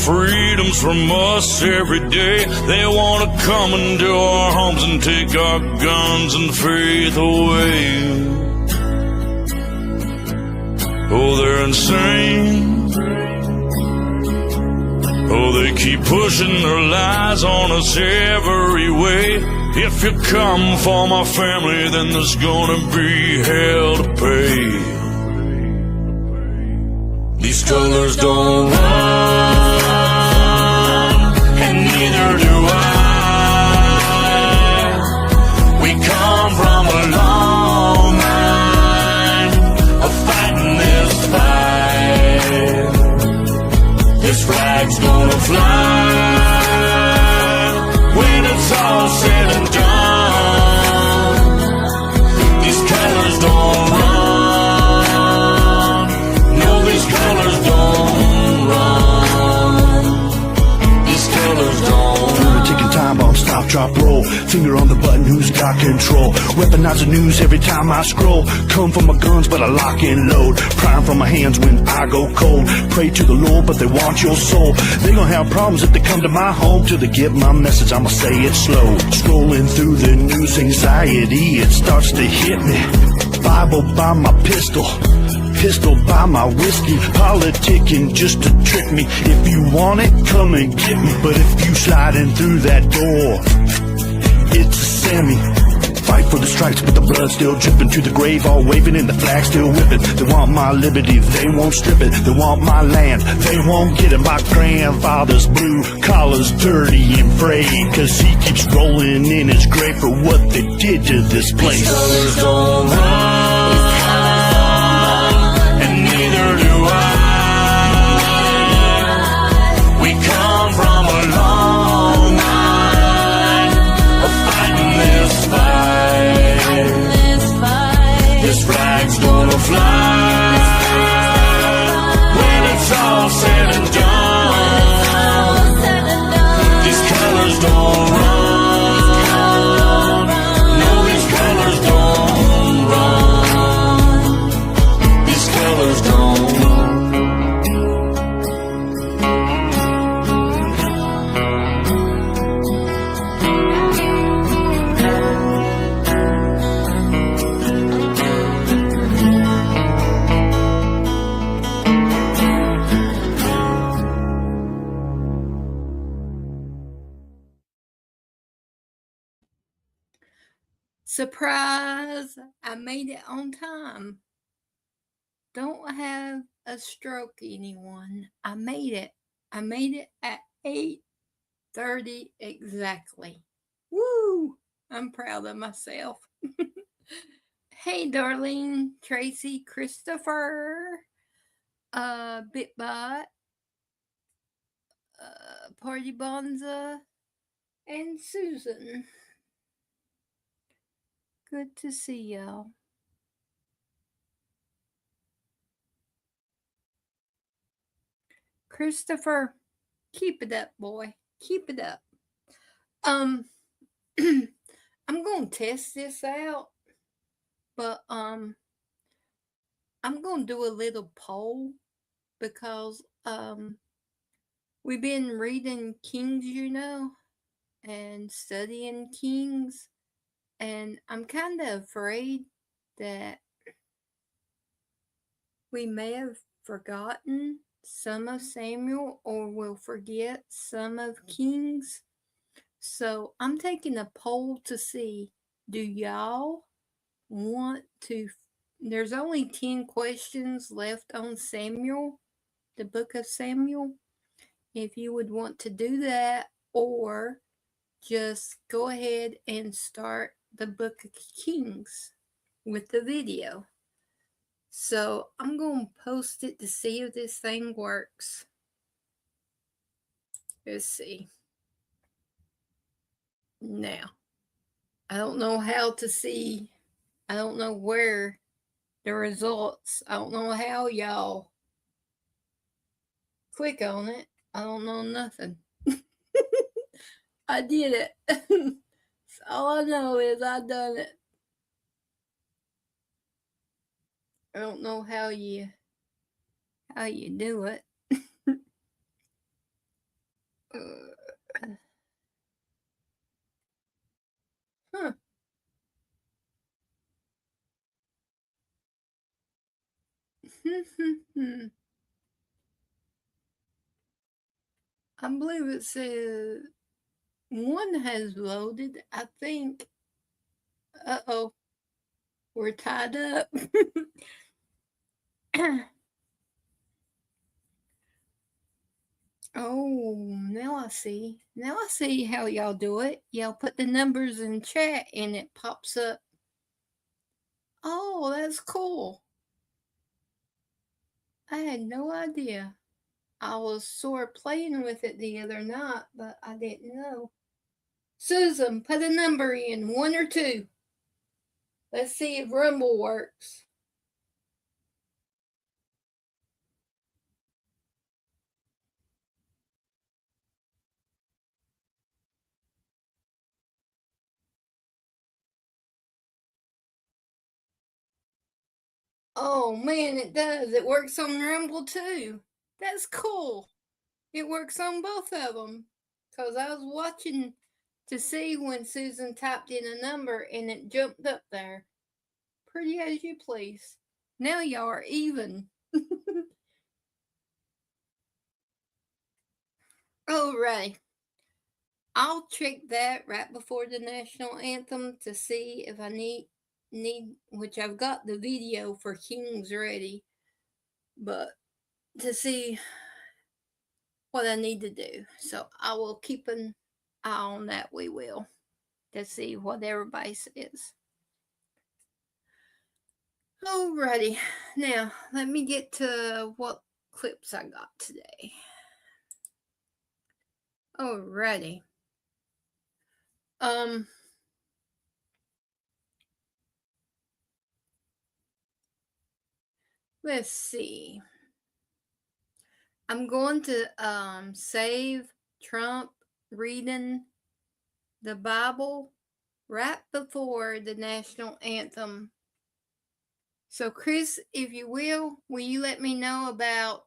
freedoms from us every day. They want to come into our homes and take our guns and faith away. Oh, they're insane. Oh, they keep pushing their lies on us every way. If you come for my family, then there's gonna be hell to pay. These colors don't run, and neither do I. We come from a long line of fighting this fight. This flag's gonna fly when it's all said and done. These colors don't run. No, these colors don't run. These colors don't run. Ticking time bomb, stop, drop, roll. Finger on the button, who's got control? Weaponize the news every time I scroll. Come for my guns, but I lock and load. Prime from my hands when I go cold. Pray to the Lord, but they want your soul. They gonna have problems if they come to my home. Till they get my message, I'ma say it slow. Scrolling through the news, anxiety, it starts to hit me. Bible by my pistol by my whiskey. Politicking just to trick me. If you want it, come and get me. But if you sliding through that door, it's a Sammy. Fight for the stripes, but the blood still dripping to the grave, all waving and the flag still whipping. They want my liberty, they won't strip it. They want my land, they won't get it. My grandfather's blue collar's dirty and frayed, cause he keeps rolling in his grave for what they did to this place. These colors don't run, and neither do I. We come from a long line of fighting this fight. This flag's gonna fly when it's all said and done. These colors don't run. No, these colors don't run. These colors don't. Surprise! I made it on time. Don't have a stroke, anyone. I made it. I made it at 8:30 exactly. Woo! I'm proud of myself. Hey, Darlene, Tracy, Christopher, Bitbot, Party Bonza, and Susan. Good to see y'all. Christopher, keep it up, boy. Keep it up. I'm gonna test this out, but I'm gonna do a little poll because we've been reading Kings, and studying Kings. And I'm kind of afraid that we may have forgotten some of Samuel or will forget some of Kings. So I'm taking a poll to see, do y'all want to? There's only 10 questions left on Samuel, the book of Samuel. If you would want to do that, or just go ahead and start the book of Kings with the video. So I'm going to post it to see if this thing works. Let's see. Now, I don't know how to see. I don't know where the results. I don't know how y'all click on it. I don't know nothing. I did it. All I know is I done it. I don't know how you do it. Huh. I believe it says one has loaded. I think. Uh-oh. We're tied up. Oh, now I see. Now I see how y'all do it. Y'all put the numbers in chat and it pops up. Oh, that's cool. I had no idea. I was sort of playing with it the other night, but I didn't know. Susan, put a number in, 1 or 2. Let's see if Rumble works. Oh man, it does. It works on Rumble too. That's cool. It works on both of them. Because I was watching to see when Susan typed in a number and it jumped up there. Pretty as you please. Now y'all are even. Alright. I'll check that right before the national anthem to see if I need which I've got the video for Kings ready, but to see what I need to do. So I will keep an eye on that. We will to see what everybody says. Alrighty, now let me get to what clips I got today. Alrighty. Let's see. I'm going to save Trump reading the Bible right before the national anthem. So, Chris, if you will you let me know about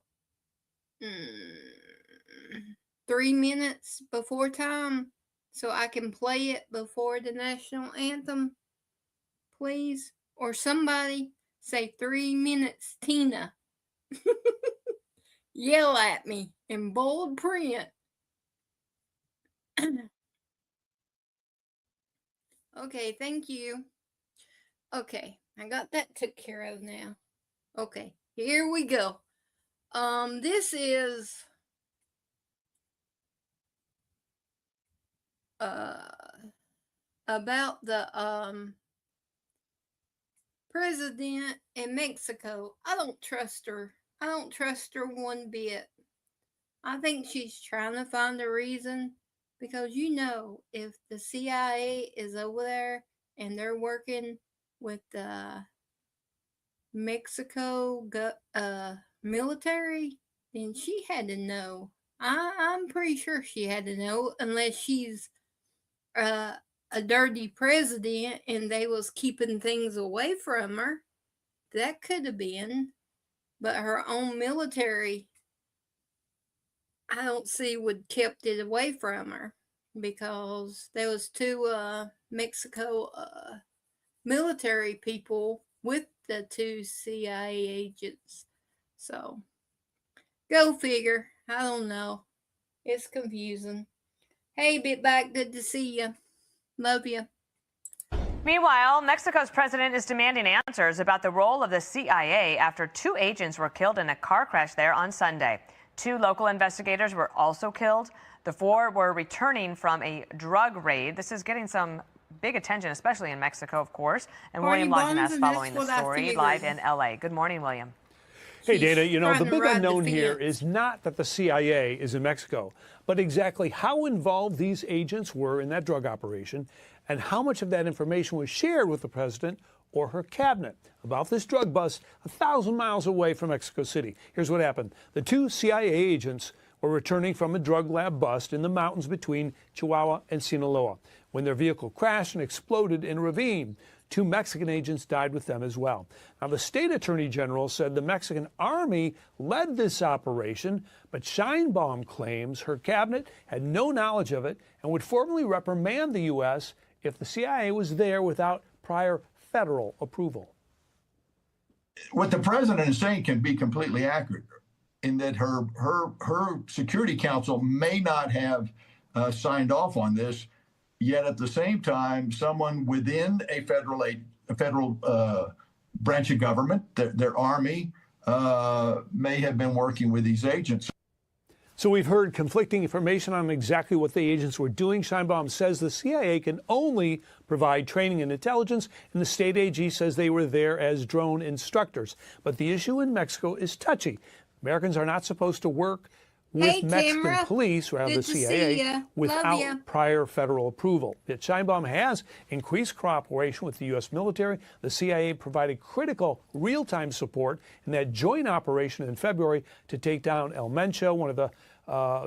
3 minutes before time so I can play it before the national anthem, please? Or somebody say 3 minutes, Tina. Yell at me in bold print. Okay, thank you. Okay, I got that took care of now. Okay, here we go. This is about the president in Mexico. I don't trust her. I don't trust her one bit. I think she's trying to find a reason because if the CIA is over there and they're working with the Mexico military, then she had to know. I'm pretty sure she had to know, unless she's a dirty president and they was keeping things away from her. That could have been. But her own military, I don't see would kept it away from her, because there was 2 Mexico military people with the 2 CIA agents. So, go figure. I don't know. It's confusing. Hey, Bitback, good to see you. Love you. Meanwhile, Mexico's president is demanding answers about the role of the CIA after 2 agents were killed in a car crash there on Sunday. 2 local investigators were also killed. The 4 were returning from a drug raid. This is getting some big attention, especially in Mexico, of course. And William Lajeunesse following the story live in L.A. Good morning, William. Hey, Dana, the big unknown here is not that the CIA is in Mexico, but exactly how involved these agents were in that drug operation and how much of that information was shared with the president or her cabinet about this drug bust 1,000 miles away from Mexico City. Here's what happened. The 2 CIA agents were returning from a drug lab bust in the mountains between Chihuahua and Sinaloa when their vehicle crashed and exploded in a ravine. 2 Mexican agents died with them as well. Now, the state attorney general said the Mexican army led this operation, but Sheinbaum claims her cabinet had no knowledge of it and would formally reprimand the U.S. if the CIA was there without prior federal approval. What the president is saying can be completely accurate in that her Security Council may not have signed off on this, yet at the same time, someone within a federal branch of government, their army, may have been working with these agents. So we've heard conflicting information on exactly what the agents were doing. Sheinbaum says the CIA can only provide training and intelligence, and the state AG says they were there as drone instructors. But the issue in Mexico is touchy. Americans are not supposed to work with Mexican police, rather the CIA, without prior federal approval. Yet Sheinbaum has increased cooperation with the U.S. military. The CIA provided critical real-time support in that joint operation in February to take down El Mencho, one of the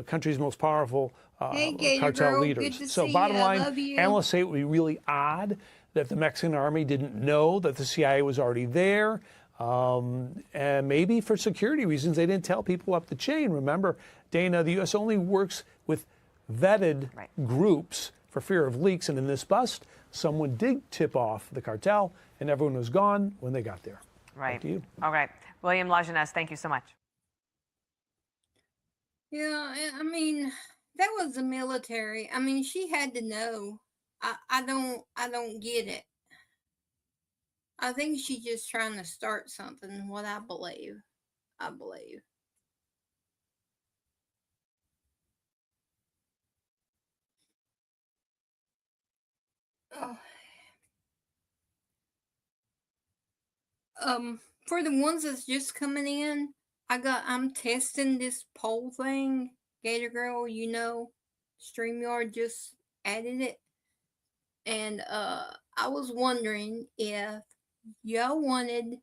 country's most powerful cartel leaders. So bottom line, analysts say it would be really odd that the Mexican army didn't know that the CIA was already there. And maybe for security reasons, they didn't tell people up the chain. Remember, Dana, the U.S. only works with vetted groups for fear of leaks. And in this bust, someone did tip off the cartel, and everyone was gone when they got there. Right. Back to you. All right. William Lajeunesse, thank you so much. Yeah, I mean, that was the military. I mean, she had to know. I don't get it. I think she's just trying to start something, what I believe. Oh. For the ones that's just coming in, I'm testing this poll thing. Gator Girl, StreamYard just added it. And I was wondering if y'all wanted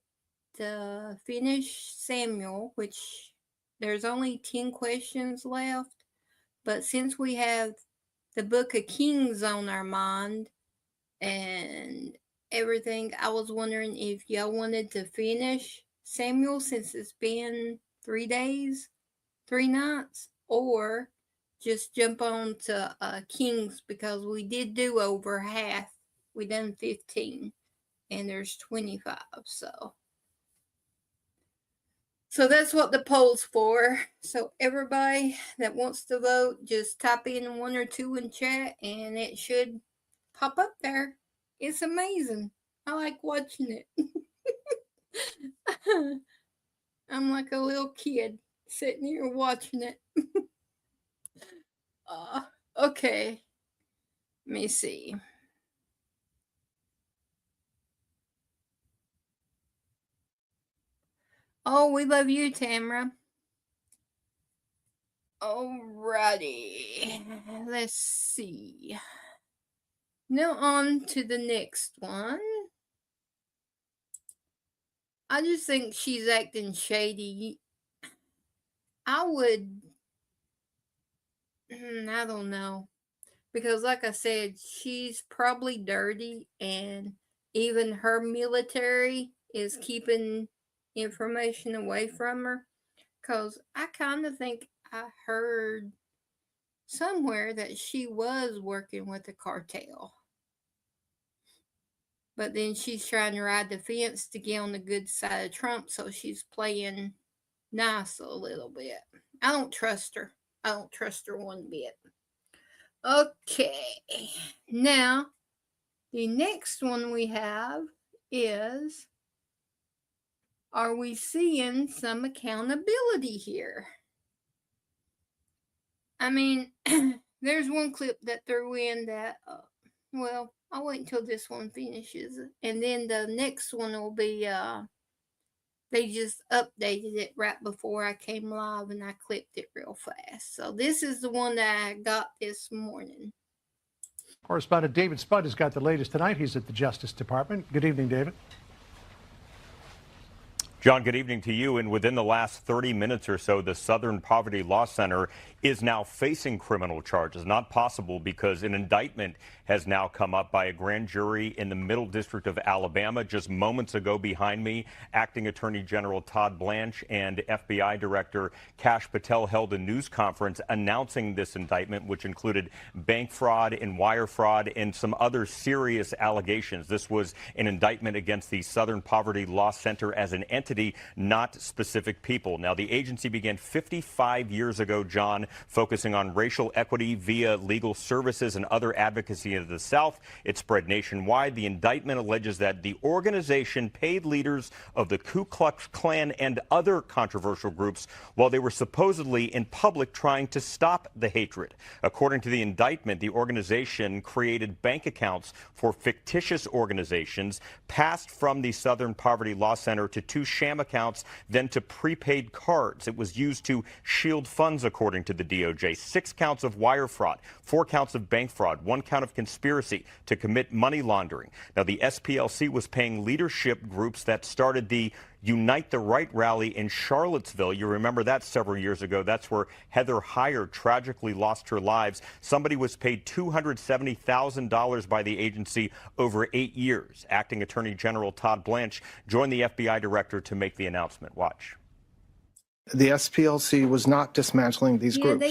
to finish Samuel, which there's only 10 questions left. But since we have the Book of Kings on our mind and everything, I was wondering if y'all wanted to finish Samuel since it's been 3 days, 3 nights, or just jump on to Kings, because we did do over half. We done 15 and there's 25. So that's what the poll's for. So everybody that wants to vote, just type in 1 or 2 in chat and it should pop up there. It's amazing. I like watching it. I'm like a little kid sitting here watching it. Okay. Let me see. Oh, we love you, Tamara. Alrighty. Let's see. Now on to the next one. I just think she's acting shady. I don't know. Because like I said, she's probably dirty, and even her military is keeping information away from her. Because I kind of think I heard somewhere that she was working with the cartel. But then she's trying to ride the fence to get on the good side of Trump, so she's playing nice a little bit. I don't trust her. I don't trust her one bit. Okay. Now, the next one we have is, are we seeing some accountability here? I mean, there's one clip that threw in that, I'll wait until this one finishes. And then the next one will be, they just updated it right before I came live, and I clipped it real fast. So this is the one that I got this morning. Correspondent David Spud has got the latest tonight. He's at the Justice Department. Good evening, David. John, good evening to you. And within the last 30 minutes or so, the Southern Poverty Law Center is now facing criminal charges. Not possible because an indictment has now come up by a grand jury in the Middle District of Alabama. Just moments ago behind me, Acting Attorney General Todd Blanche and FBI Director Kash Patel held a news conference announcing this indictment, which included bank fraud and wire fraud and some other serious allegations. This was an indictment against the Southern Poverty Law Center as an entity, not specific people. Now, the agency began 55 years ago, John, focusing on racial equity via legal services and other advocacy in the South. It spread nationwide. The indictment alleges that the organization paid leaders of the Ku Klux Klan and other controversial groups while they were supposedly in public trying to stop the hatred. According to the indictment, the organization created bank accounts for fictitious organizations, passed from the Southern Poverty Law Center to 2 sham accounts, then to prepaid cards. It was used to shield funds, according to the DOJ. 6 counts of wire fraud, 4 counts of bank fraud, 1 count of conspiracy to commit money laundering. Now, the SPLC was paying leadership groups that started the Unite the Right rally in Charlottesville. You remember that several years ago. That's where Heather Heyer tragically lost her lives. Somebody was paid $270,000 by the agency over 8 years. Acting Attorney General Todd Blanche joined the FBI director to make the announcement. Watch. The SPLC was not dismantling these groups.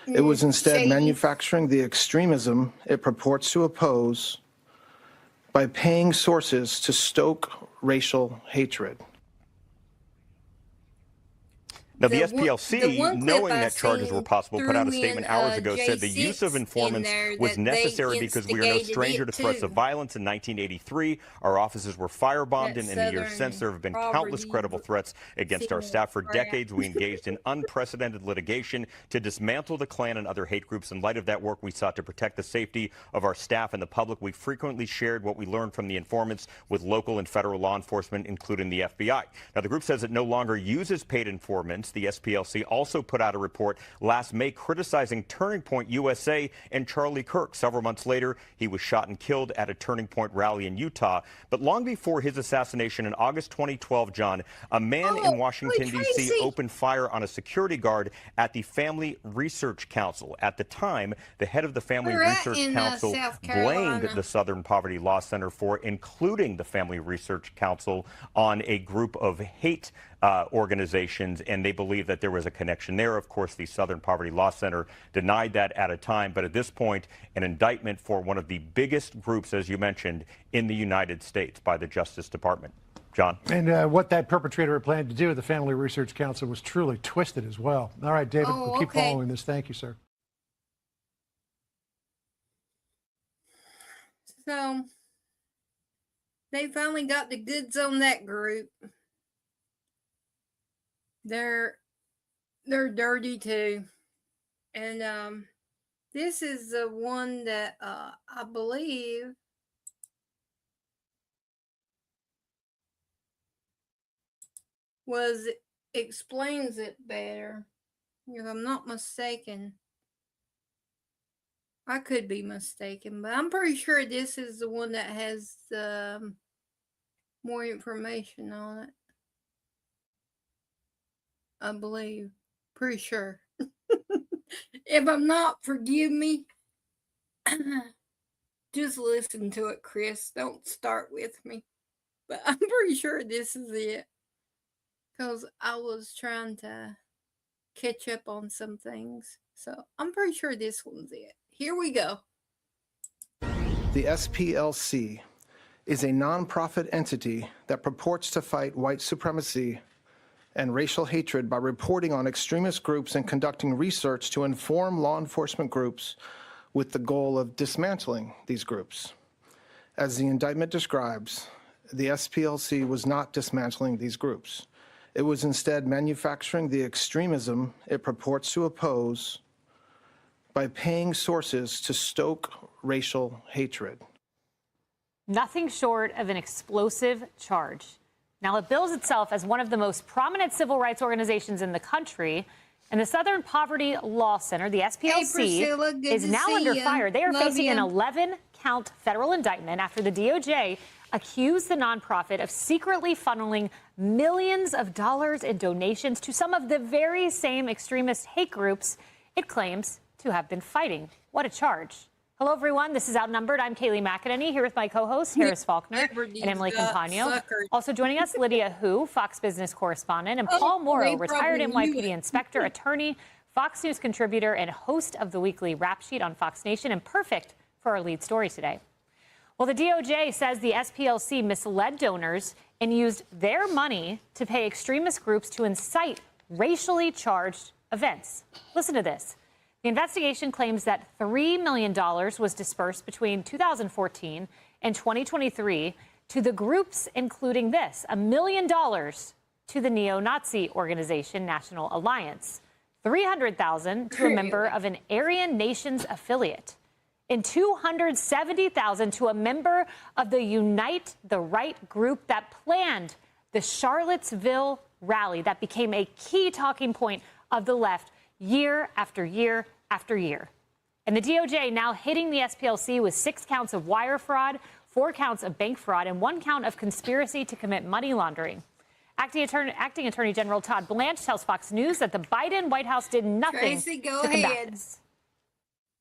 It was instead manufacturing the extremism it purports to oppose by paying sources to stoke racial hatred. Now, the SPLC, knowing that charges were possible, put out a statement hours ago, said the use of informants was necessary because we are no stranger to threats of violence. In 1983, our offices were firebombed, and in the years since, there have been countless credible threats against our staff. For decades, we engaged in unprecedented litigation to dismantle the Klan and other hate groups. In light of that work, we sought to protect the safety of our staff and the public. We frequently shared what we learned from the informants with local and federal law enforcement, including the FBI. Now, the group says it no longer uses paid informants. The SPLC also put out a report last May criticizing Turning Point USA and Charlie Kirk. Several months later, he was shot and killed at a Turning Point rally in Utah. But long before his assassination in August 2012, John, a man in Washington, D.C. opened fire on a security guard at the Family Research Council. At the time, the head of the Family Research Council blamed the Southern Poverty Law Center for including the Family Research Council on a group of hate organizations, and they believe that there was a connection there. Of course, the Southern Poverty Law Center denied that at a time, but at this point, an indictment for one of the biggest groups, as you mentioned, in the United States by the Justice Department. John? And what that perpetrator had planned to do with the Family Research Council was truly twisted as well. All right, David, we'll keep following this. Thank you, sir. So, they finally got the goods on that group. They're dirty too, and this is the one that I believe explains it better, if I'm not mistaken. I could be mistaken, but I'm pretty sure this is the one that has more information on it. I believe. Pretty sure. If I'm not, forgive me. Just listen to it, Chris. Don't start with me. But I'm pretty sure this is it. Because I was trying to catch up on some things. So I'm pretty sure this one's it. Here we go. The SPLC is a nonprofit entity that purports to fight white supremacy and racial hatred by reporting on extremist groups and conducting research to inform law enforcement groups with the goal of dismantling these groups. As the indictment describes, the SPLC was not dismantling these groups. It was instead manufacturing the extremism it purports to oppose by paying sources to stoke racial hatred. Nothing short of an explosive charge. Now, it bills itself as one of the most prominent civil rights organizations in the country, and the Southern Poverty Law Center, the SPLC, is now under fire. They are facing an 11-count federal indictment after the DOJ accused the nonprofit of secretly funneling millions of dollars in donations to some of the very same extremist hate groups it claims to have been fighting. What a charge. Hello, everyone. This is Outnumbered. I'm Kayleigh McEnany here with my co-hosts, Harris Faulkner and Emily Compagno. Also joining us, Lydia Hu, Fox Business correspondent, and Paul Morrow, retired NYPD inspector, attorney, Fox News contributor, and host of the weekly Rap Sheet on Fox Nation, and perfect for our lead story today. Well, the DOJ says the SPLC misled donors and used their money to pay extremist groups to incite racially charged events. Listen to this. The investigation claims that $3 million was dispersed between 2014 and 2023 to the groups, including this, $1 million to the neo-Nazi organization National Alliance, $300,000 to a member of an Aryan Nations affiliate, and $270,000 to a member of the Unite the Right group that planned the Charlottesville rally that became a key talking point of the left year after year after year. And the DOJ now hitting the SPLC with 6 counts of wire fraud, 4 counts of bank fraud, and 1 count of conspiracy to commit money laundering. Acting Attorney General Todd Blanche tells Fox News that the Biden White House did nothing to combat this.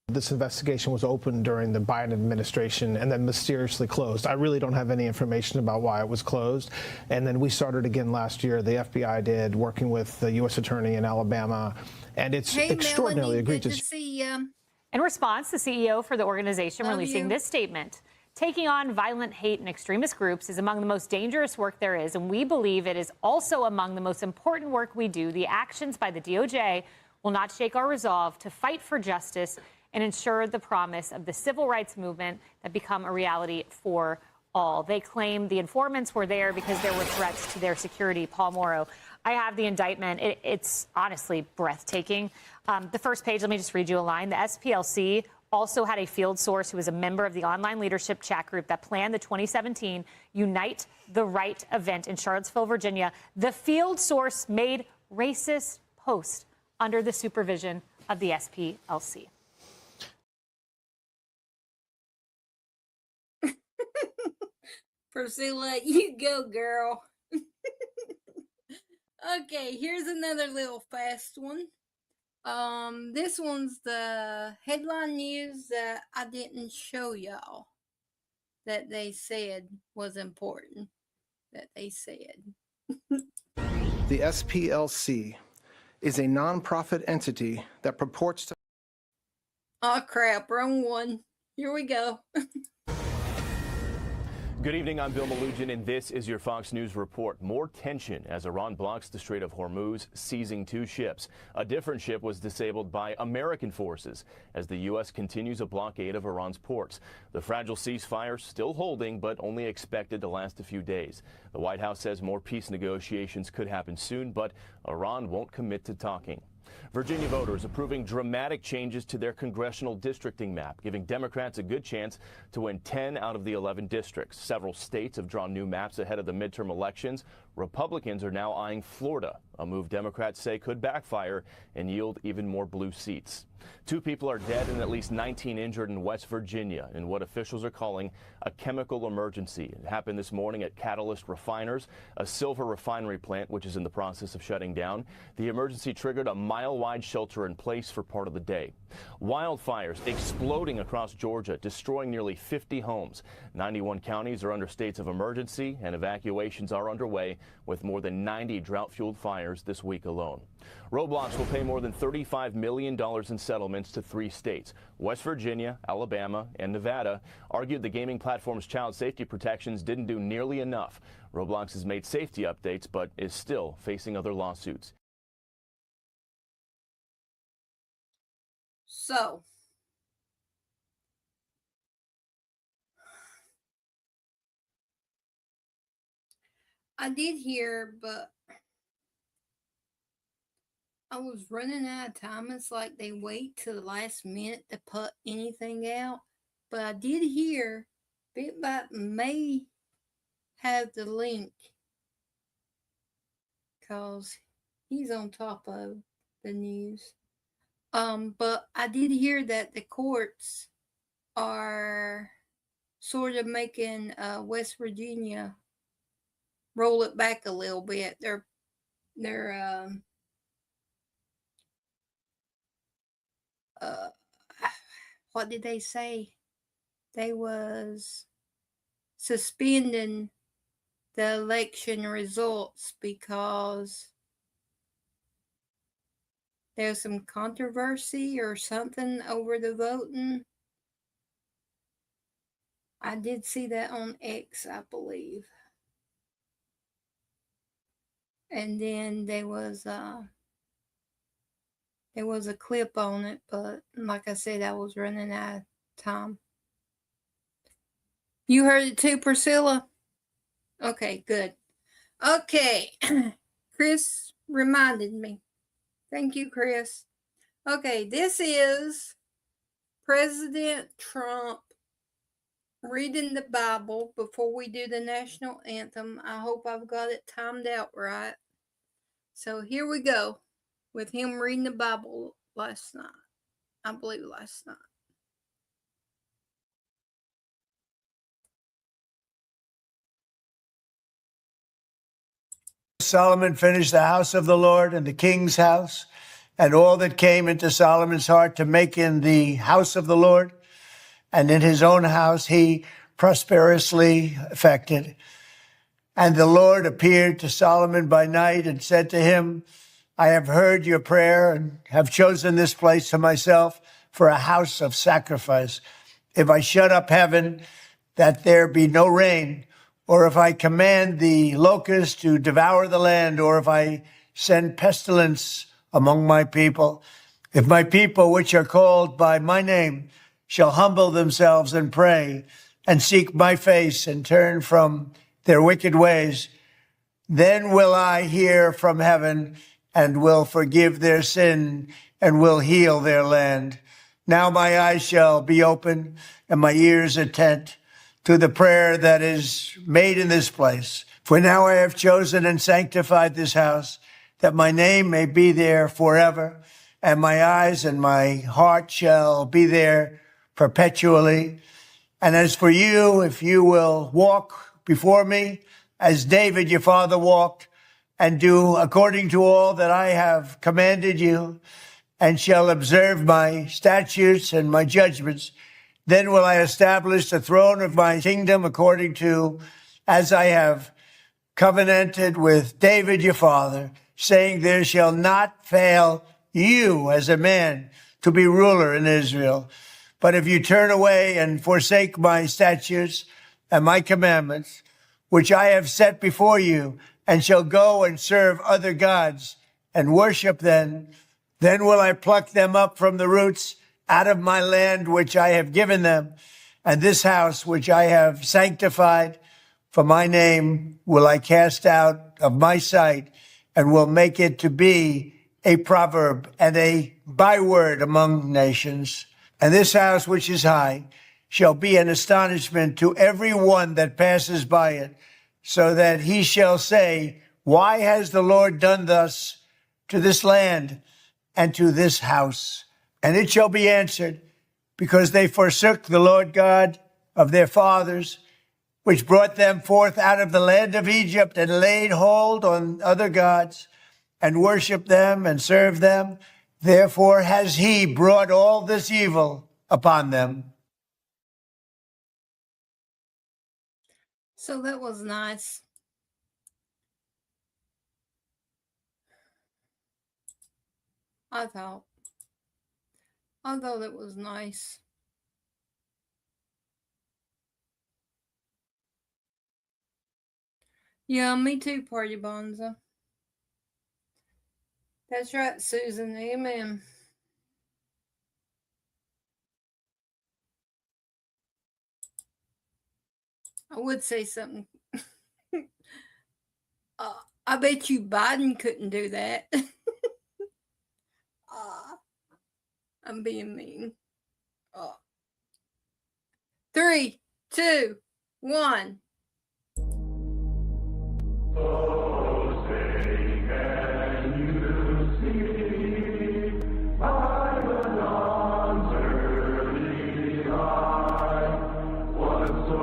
This investigation was opened during the Biden administration and then mysteriously closed. I really don't have any information about why it was closed. And then we started again last year. The FBI did, working with the U.S. Attorney in Alabama. And it's extraordinarily egregious. Good to see you. In response, the CEO for the organization releasing this statement. Taking on violent hate and extremist groups is among the most dangerous work there is, and we believe it is also among the most important work we do. The actions by the DOJ will not shake our resolve to fight for justice and ensure the promise of the civil rights movement that become a reality for all. They claim the informants were there because there were threats to their security. Paul Morrow, I have the indictment. It's honestly breathtaking. The first page, let me just read you a line. The SPLC also had a field source who was a member of the online leadership chat group that planned the 2017 Unite the Right event in Charlottesville, Virginia. The field source made racist posts under the supervision of the SPLC. Priscilla, you go, girl. Okay, here's another little fast one. This one's the headline news that I didn't show y'all that they said was important. That they said. The SPLC is a nonprofit entity that purports to... Oh, crap, wrong one. Here we go. Good evening, I'm Bill Malugin, and this is your Fox News report. More tension as Iran blocks the Strait of Hormuz, seizing 2 ships. A different ship was disabled by American forces as the U.S. continues a blockade of Iran's ports. The fragile ceasefire still holding, but only expected to last a few days. The White House says more peace negotiations could happen soon, but Iran won't commit to talking. Virginia voters approving dramatic changes to their congressional districting map, giving Democrats a good chance to win 10 out of the 11 districts. Several states have drawn new maps ahead of the midterm elections. Republicans are now eyeing Florida, a move Democrats say could backfire and yield even more blue seats. 2 people are dead and at least 19 injured in West Virginia in what officials are calling a chemical emergency. It happened this morning at Catalyst Refiners, a silver refinery plant which is in the process of shutting down. The emergency triggered a mile-wide shelter in place for part of the day. Wildfires exploding across Georgia, destroying nearly 50 homes. 91 counties are under states of emergency, and evacuations are underway with more than 90 drought-fueled fires this week alone. Roblox will pay more than $35 million in settlements to 3 states. West Virginia, Alabama, and Nevada argued the gaming platform's child safety protections didn't do nearly enough. Roblox has made safety updates, but is still facing other lawsuits. So, I did hear, but I was running out of time. It's like they wait till the last minute to put anything out. But I did hear BitBot may have the link because he's on top of the news. But I did hear that the courts are sort of making West Virginia roll it back a little bit. They're what did they say? They was suspending the election results because there's some controversy or something over the voting. I did see that on X, I believe. And then there was a clip on it, but like I said, I was running out of time. You heard it too, Priscilla? Okay, good. Okay, Chris reminded me. Thank you, Chris. Okay, this is President Trump reading the Bible before we do the national anthem. I hope I've got it timed out right. So here we go with him reading the Bible last night. I believe last night. Solomon finished the house of the Lord and the king's house, and all that came into Solomon's heart to make in the house of the Lord, and in his own house he prosperously effected. And the Lord appeared to Solomon by night and said to him, I have heard your prayer and have chosen this place to myself for a house of sacrifice. If I shut up heaven, that there be no rain, or if I command the locusts to devour the land, or if I send pestilence among my people, if my people, which are called by my name, shall humble themselves and pray and seek my face and turn from their wicked ways, then will I hear from heaven and will forgive their sin and will heal their land. Now my eyes shall be open and my ears attent to the prayer that is made in this place. For now I have chosen and sanctified this house, that my name may be there forever, and my eyes and my heart shall be there perpetually. And as for you, if you will walk before me, as David your father walked, and do according to all that I have commanded you, and shall observe my statutes and my judgments, then will I establish the throne of my kingdom according to as I have covenanted with David your father, saying, there shall not fail you as a man to be ruler in Israel. But if you turn away and forsake my statutes and my commandments, which I have set before you, and shall go and serve other gods and worship them, then will I pluck them up from the roots out of my land which I have given them, and this house which I have sanctified for my name will I cast out of my sight, and will make it to be a proverb and a byword among nations. And this house which is high shall be an astonishment to every one that passes by it, so that he shall say, why has the Lord done thus to this land and to this house? And it shall be answered, because they forsook the Lord God of their fathers, which brought them forth out of the land of Egypt, and laid hold on other gods, and worshiped them and served them. Therefore has he brought all this evil upon them. So that was nice. I thought it was nice. Yeah, me too, Party Bonza. That's right, Susan. Amen. I would say something. I bet you Biden couldn't do that. I'm being mean. 3, 2, 1. So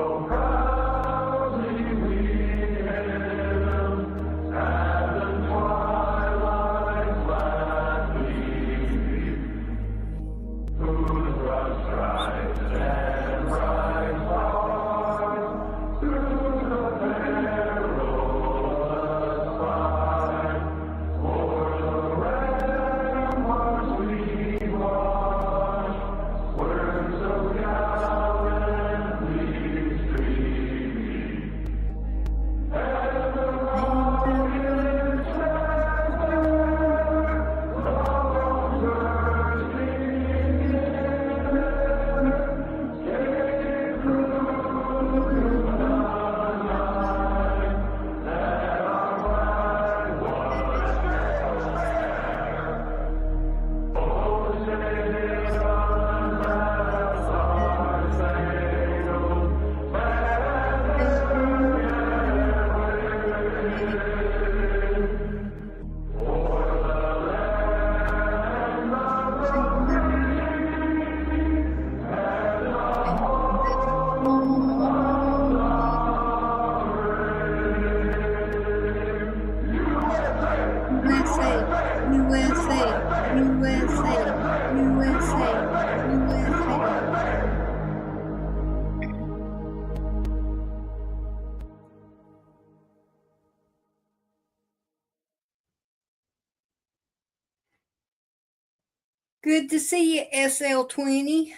Good to see you, SL20.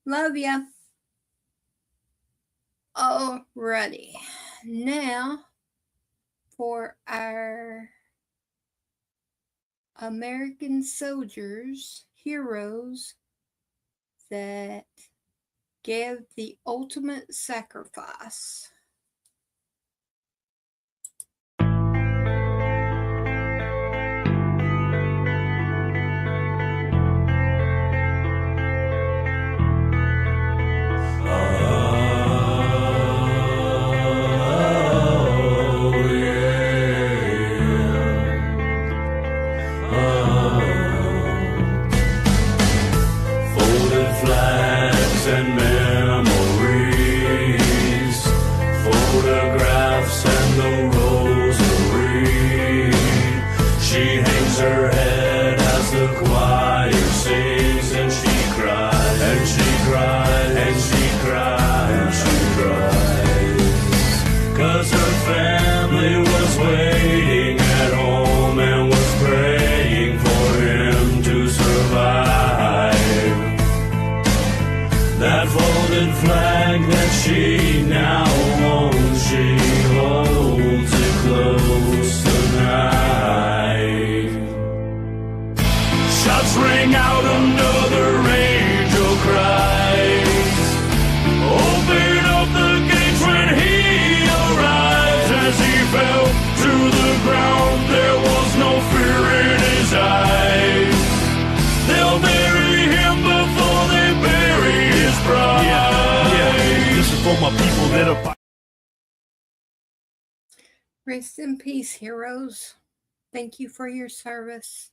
Love ya. Alrighty. Now, for our American soldiers, heroes that gave the ultimate sacrifice. And memories, photographs and the rosary. She hangs her head as the choir sings, and she cries, and she cries, and she cries, and she cries. 'Cause her family was waiting at home and was praying for him to survive. That folded flag that she now owns, she holds it close tonight. Shots ring out, another angel cries. Open up the gates when he arrives. As he fell to the ground, there was no fear in his eyes. They'll bury him before they bury his bride. Yeah, this is for my people that are. Rest in peace, heroes. Thank you for your service.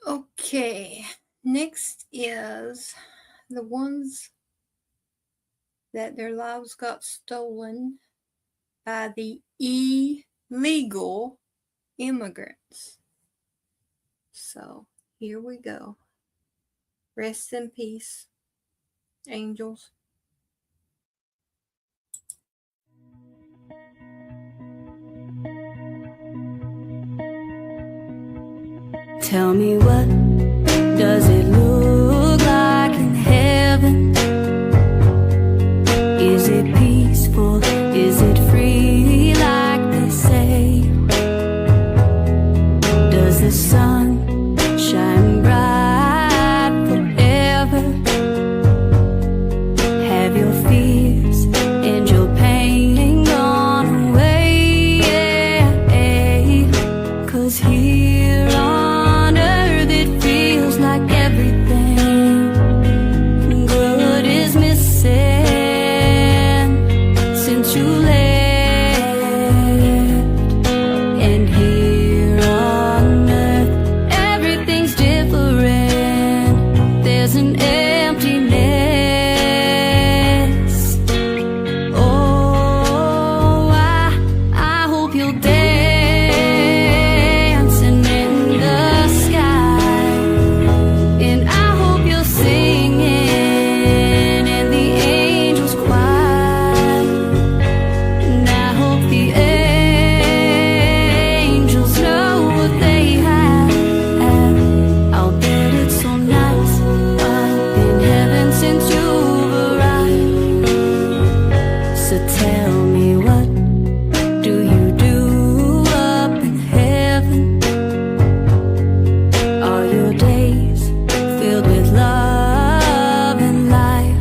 Okay, next is the ones that their lives got stolen by the illegal immigrants. So here we go. Rest in peace, angels. Tell me, what does it look like in heaven? Is it peaceful? Is it free like they say? Does the sun shine bright forever? Have your fears and your pain gone away? Yeah, 'cause here on earth it feels like everything good is missing since you left. And here on earth everything's different. There's an emptiness. Oh, I hope you'll dancing in the sky, and I hope you're singing in the angels' choir, and I hope the angels know what they have. I'll bet it's so nice up in heaven since you've arrived. So tell me, what do you do up in heaven? Are your days filled with love and light?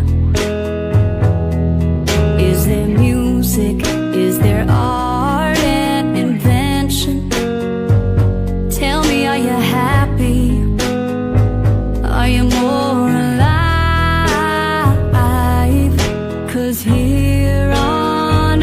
Is there music? Is there art and invention? Tell me, are you happy? Are you more alive? 'Cause here on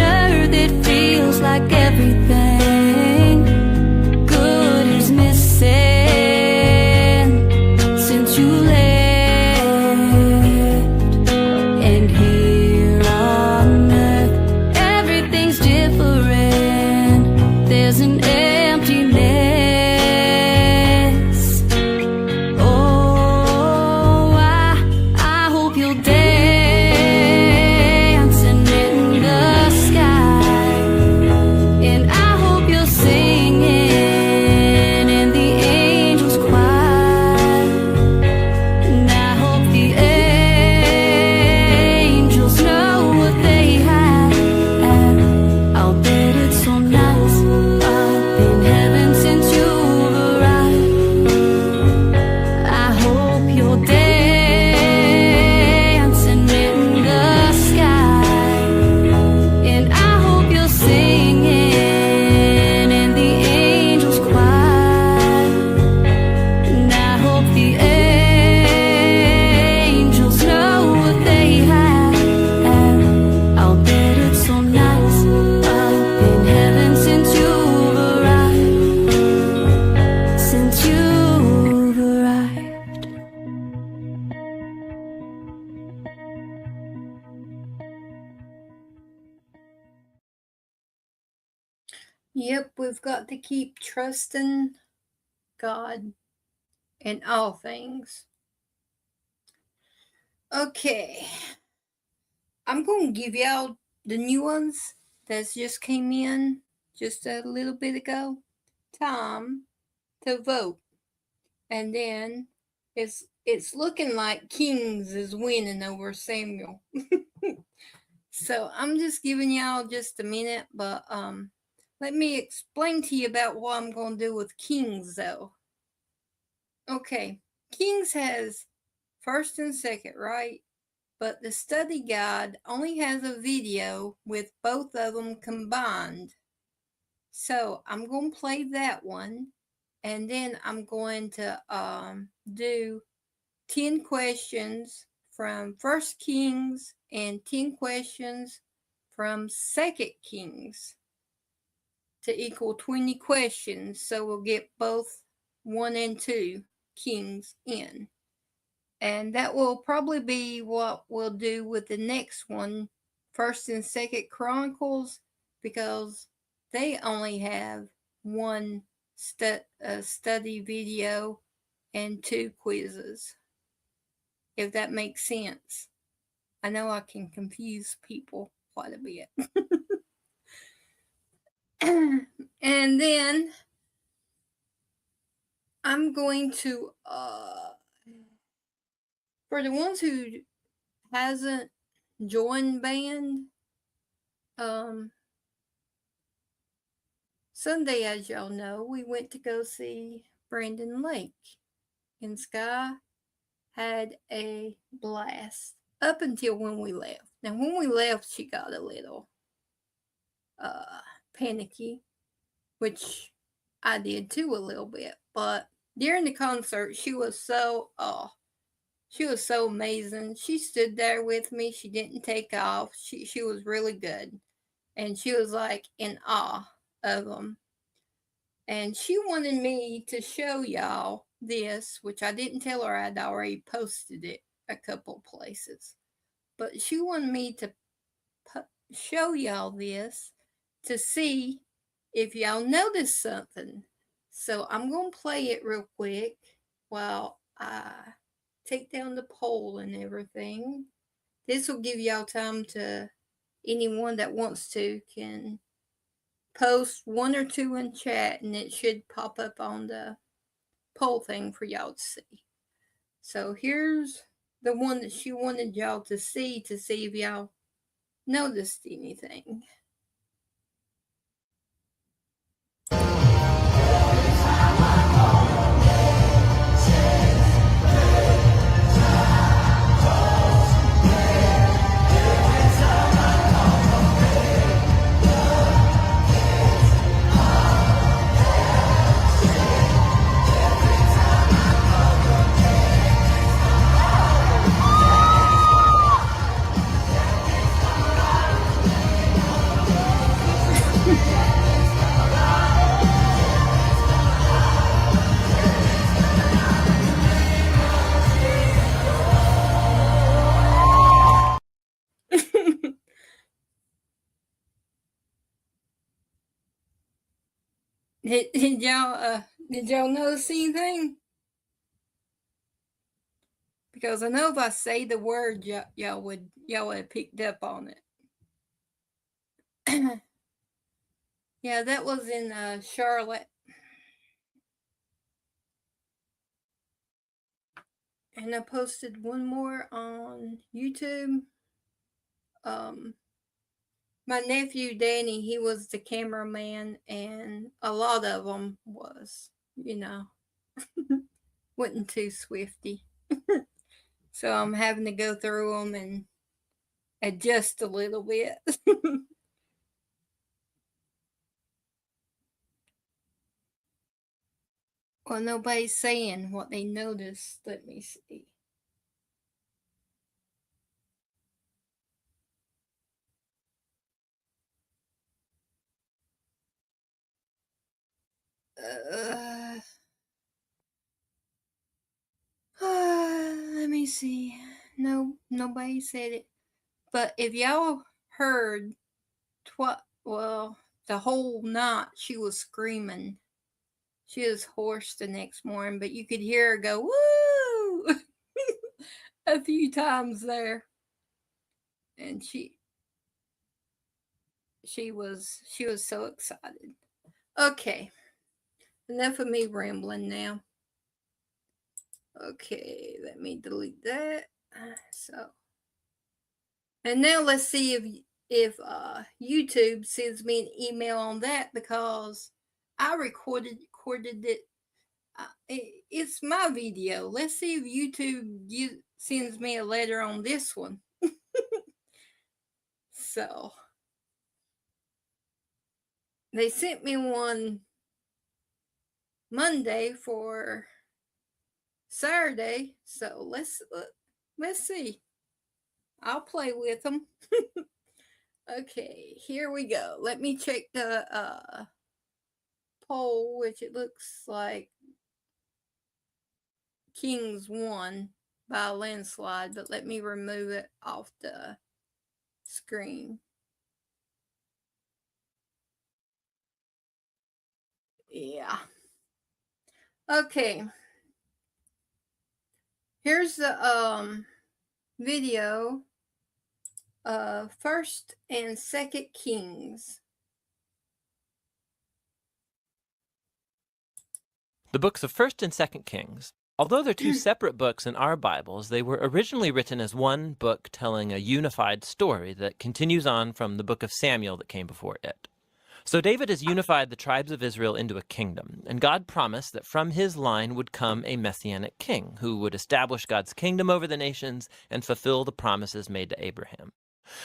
Yep, we've got to keep trusting God in all things. Okay. I'm going to give y'all the new ones that just came in just a little bit ago. Time to vote. And then it's looking like Kings is winning over Samuel. So I'm just giving y'all just a minute, but let me explain to you about what I'm going to do with Kings though. Okay, Kings has first and second, right? But the study guide only has a video with both of them combined. So I'm going to play that one, and then I'm going to do 10 questions from First Kings and 10 questions from Second Kings to equal 20 questions. So we'll get both 1 and 2 Kings in. And that will probably be what we'll do with the next one, First and Second Chronicles, because they only have one study video and 2 quizzes, if that makes sense. I know I can confuse people quite a bit. And then I'm going to, for the ones who hasn't joined band, Sunday, as y'all know, we went to go see Brandon Lake, and Sky had a blast up until when we left. Now, when we left, she got a little panicky, which I did too a little bit. But during the concert, she was so amazing. She stood there with me. She didn't take off. She was really good, and she was like in awe of them. And she wanted me to show y'all this, which I didn't tell her I'd already posted it a couple places. But she wanted me to show y'all this to see if y'all notice something. So I'm going to play it real quick while I take down the poll and everything. This will give y'all time to, anyone that wants to can post 1 or 2 in chat, and it should pop up on the poll thing for y'all to see. So here's the one that she wanted y'all to see if y'all noticed anything. Did y'all notice anything? Because I know if I say the word, y'all would have picked up on it. Yeah, that was in Charlotte. And I posted one more on YouTube. My nephew Danny, he was the cameraman, and a lot of them was, wasn't too swifty. So I'm having to go through them and adjust a little bit. Well, nobody's saying what they noticed. Let me see. Let me see. No, nobody said it. But if y'all heard the whole night she was screaming. She was hoarse the next morning, but you could hear her go, woo, a few times there. And she was so excited. Okay. Enough of me rambling now. Okay, let me delete that. So, and now let's see if YouTube sends me an email on that, because I recorded it. It's my video. Let's see if YouTube sends me a letter on this one. So, they sent me one Monday for Saturday, so let's see. I'll play with them. Okay, here we go. Let me check the poll, which it looks like Kings won by a landslide, but let me remove it off the screen. Yeah. Okay. Here's the video of 1st and 2nd Kings. The books of 1st and 2nd Kings. Although they're two separate books in our Bibles, they were originally written as one book telling a unified story that continues on from the book of Samuel that came before it. So David has unified the tribes of Israel into a kingdom, and God promised that from his line would come a messianic king who would establish God's kingdom over the nations and fulfill the promises made to Abraham.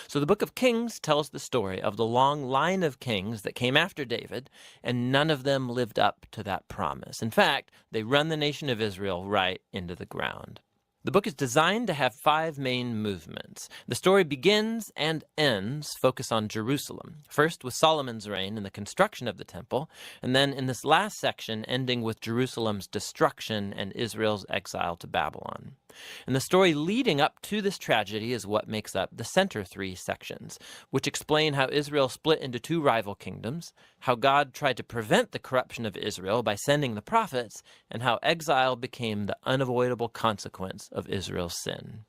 So the book of Kings tells the story of the long line of kings that came after David, and none of them lived up to that promise. In fact, they run the nation of Israel right into the ground. The book is designed to have 5 main movements. The story begins and ends focus on Jerusalem, first with Solomon's reign and the construction of the temple, and then in this last section ending with Jerusalem's destruction and Israel's exile to Babylon. And the story leading up to this tragedy is what makes up the center 3 sections, which explain how Israel split into 2 rival kingdoms, how God tried to prevent the corruption of Israel by sending the prophets, and how exile became the unavoidable consequence of Israel's sin.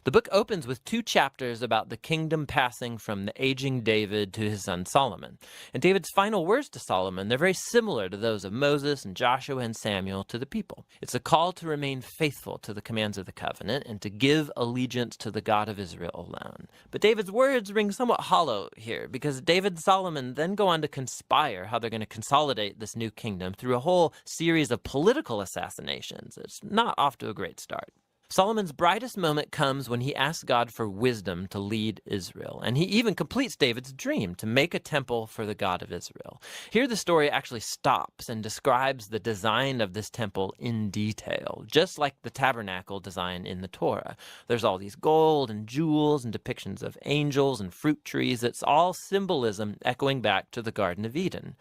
The book opens with 2 chapters about the kingdom passing from the aging David to his son Solomon. And David's final words to Solomon, they're very similar to those of Moses and Joshua and Samuel to the people. It's a call to remain faithful to the commands of the covenant and to give allegiance to the God of Israel alone. But David's words ring somewhat hollow here, because David and Solomon then go on to conspire how they're going to consolidate this new kingdom through a whole series of political assassinations. It's not off to a great start. Solomon's brightest moment comes when he asks God for wisdom to lead Israel, and he even completes David's dream to make a temple for the God of Israel. Here the story actually stops and describes the design of this temple in detail, just like the tabernacle design in the Torah. There's all these gold and jewels and depictions of angels and fruit trees. It's all symbolism echoing back to the Garden of Eden.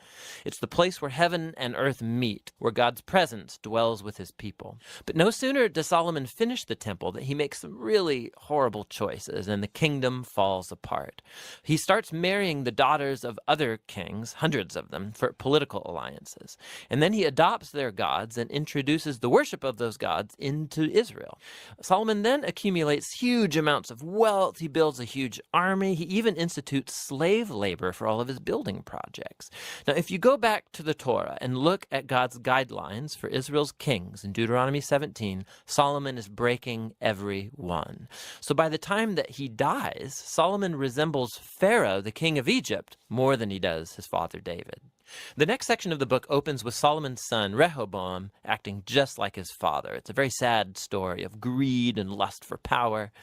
It's the place where heaven and earth meet, where God's presence dwells with his people. But no sooner does Solomon finish the temple that he makes some really horrible choices and the kingdom falls apart. He starts marrying the daughters of other kings, hundreds of them, for political alliances. And then he adopts their gods and introduces the worship of those gods into Israel. Solomon then accumulates huge amounts of wealth. He builds a huge army. He even institutes slave labor for all of his building projects. Now, if you go back to the Torah and look at God's guidelines for Israel's kings in Deuteronomy 17, Solomon is breaking every one. So by the time that he dies, Solomon resembles Pharaoh, the king of Egypt, more than he does his father David. The next section of the book opens with Solomon's son, Rehoboam, acting just like his father. It's a very sad story of greed and lust for power.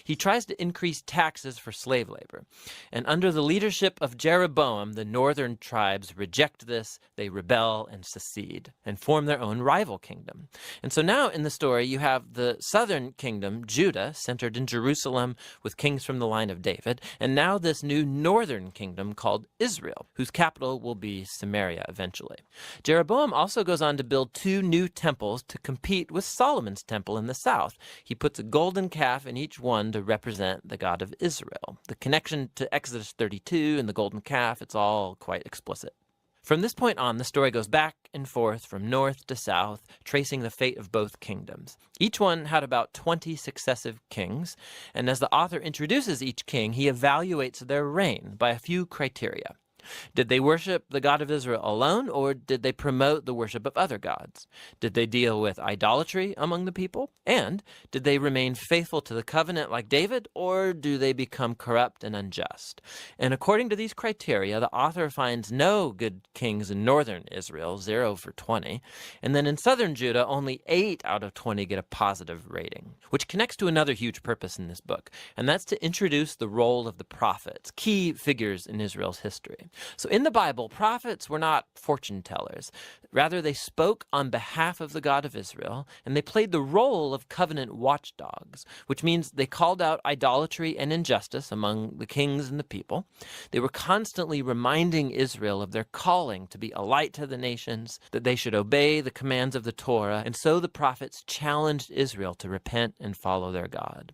He tries to increase taxes for slave labor. And under the leadership of Jeroboam, the northern tribes reject this, they rebel and secede, and form their own rival kingdom. And so now in the story, you have the southern kingdom, Judah, centered in Jerusalem with kings from the line of David, and now this new northern kingdom called Israel, whose capital will be Samaria eventually. Jeroboam also goes on to build 2 new temples to compete with Solomon's temple in the south. He puts a golden calf in each one one to represent the God of Israel. The connection to Exodus 32 and the golden calf, it's all quite explicit. From this point on, the story goes back and forth from north to south, tracing the fate of both kingdoms. Each one had about 20 successive kings, and as the author introduces each king, he evaluates their reign by a few criteria. Did they worship the God of Israel alone, or did they promote the worship of other gods? Did they deal with idolatry among the people? And did they remain faithful to the covenant like David, or do they become corrupt and unjust? And according to these criteria, the author finds no good kings in northern Israel, 0 for 20, and then in southern Judah, only 8 out of 20 get a positive rating, which connects to another huge purpose in this book, and that's to introduce the role of the prophets, key figures in Israel's history. So in the Bible, prophets were not fortune tellers. Rather, they spoke on behalf of the God of Israel, and they played the role of covenant watchdogs, which means they called out idolatry and injustice among the kings and the people. They were constantly reminding Israel of their calling to be a light to the nations, that they should obey the commands of the Torah, and so the prophets challenged Israel to repent and follow their God.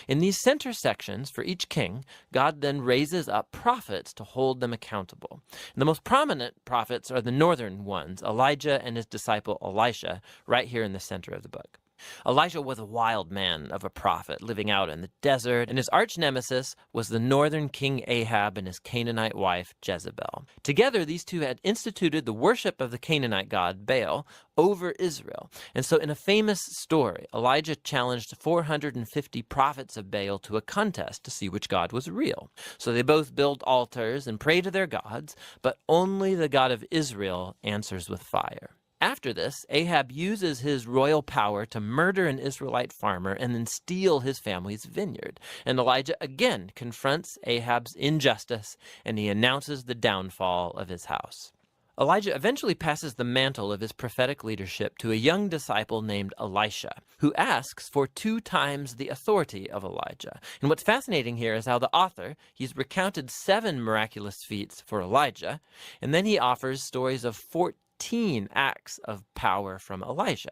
In these center sections for each king, God then raises up prophets to hold them accountable. And the most prominent prophets are the northern ones, Elijah and his disciple Elisha, right here in the center of the book. Elijah was a wild man of a prophet living out in the desert, and his arch nemesis was the northern king Ahab and his Canaanite wife Jezebel. Together, these two had instituted the worship of the Canaanite god Baal over Israel. And so in a famous story, Elijah challenged 450 prophets of Baal to a contest to see which god was real. So they both build altars and pray to their gods, but only the God of Israel answers with fire. After this, Ahab uses his royal power to murder an Israelite farmer and then steal his family's vineyard. And Elijah again confronts Ahab's injustice, and he announces the downfall of his house. Elijah eventually passes the mantle of his prophetic leadership to a young disciple named Elisha, who asks for 2 times the authority of Elijah. And what's fascinating here is how the author, he's recounted 7 miraculous feats for Elijah, and then he offers stories of 14 acts of power from Elisha.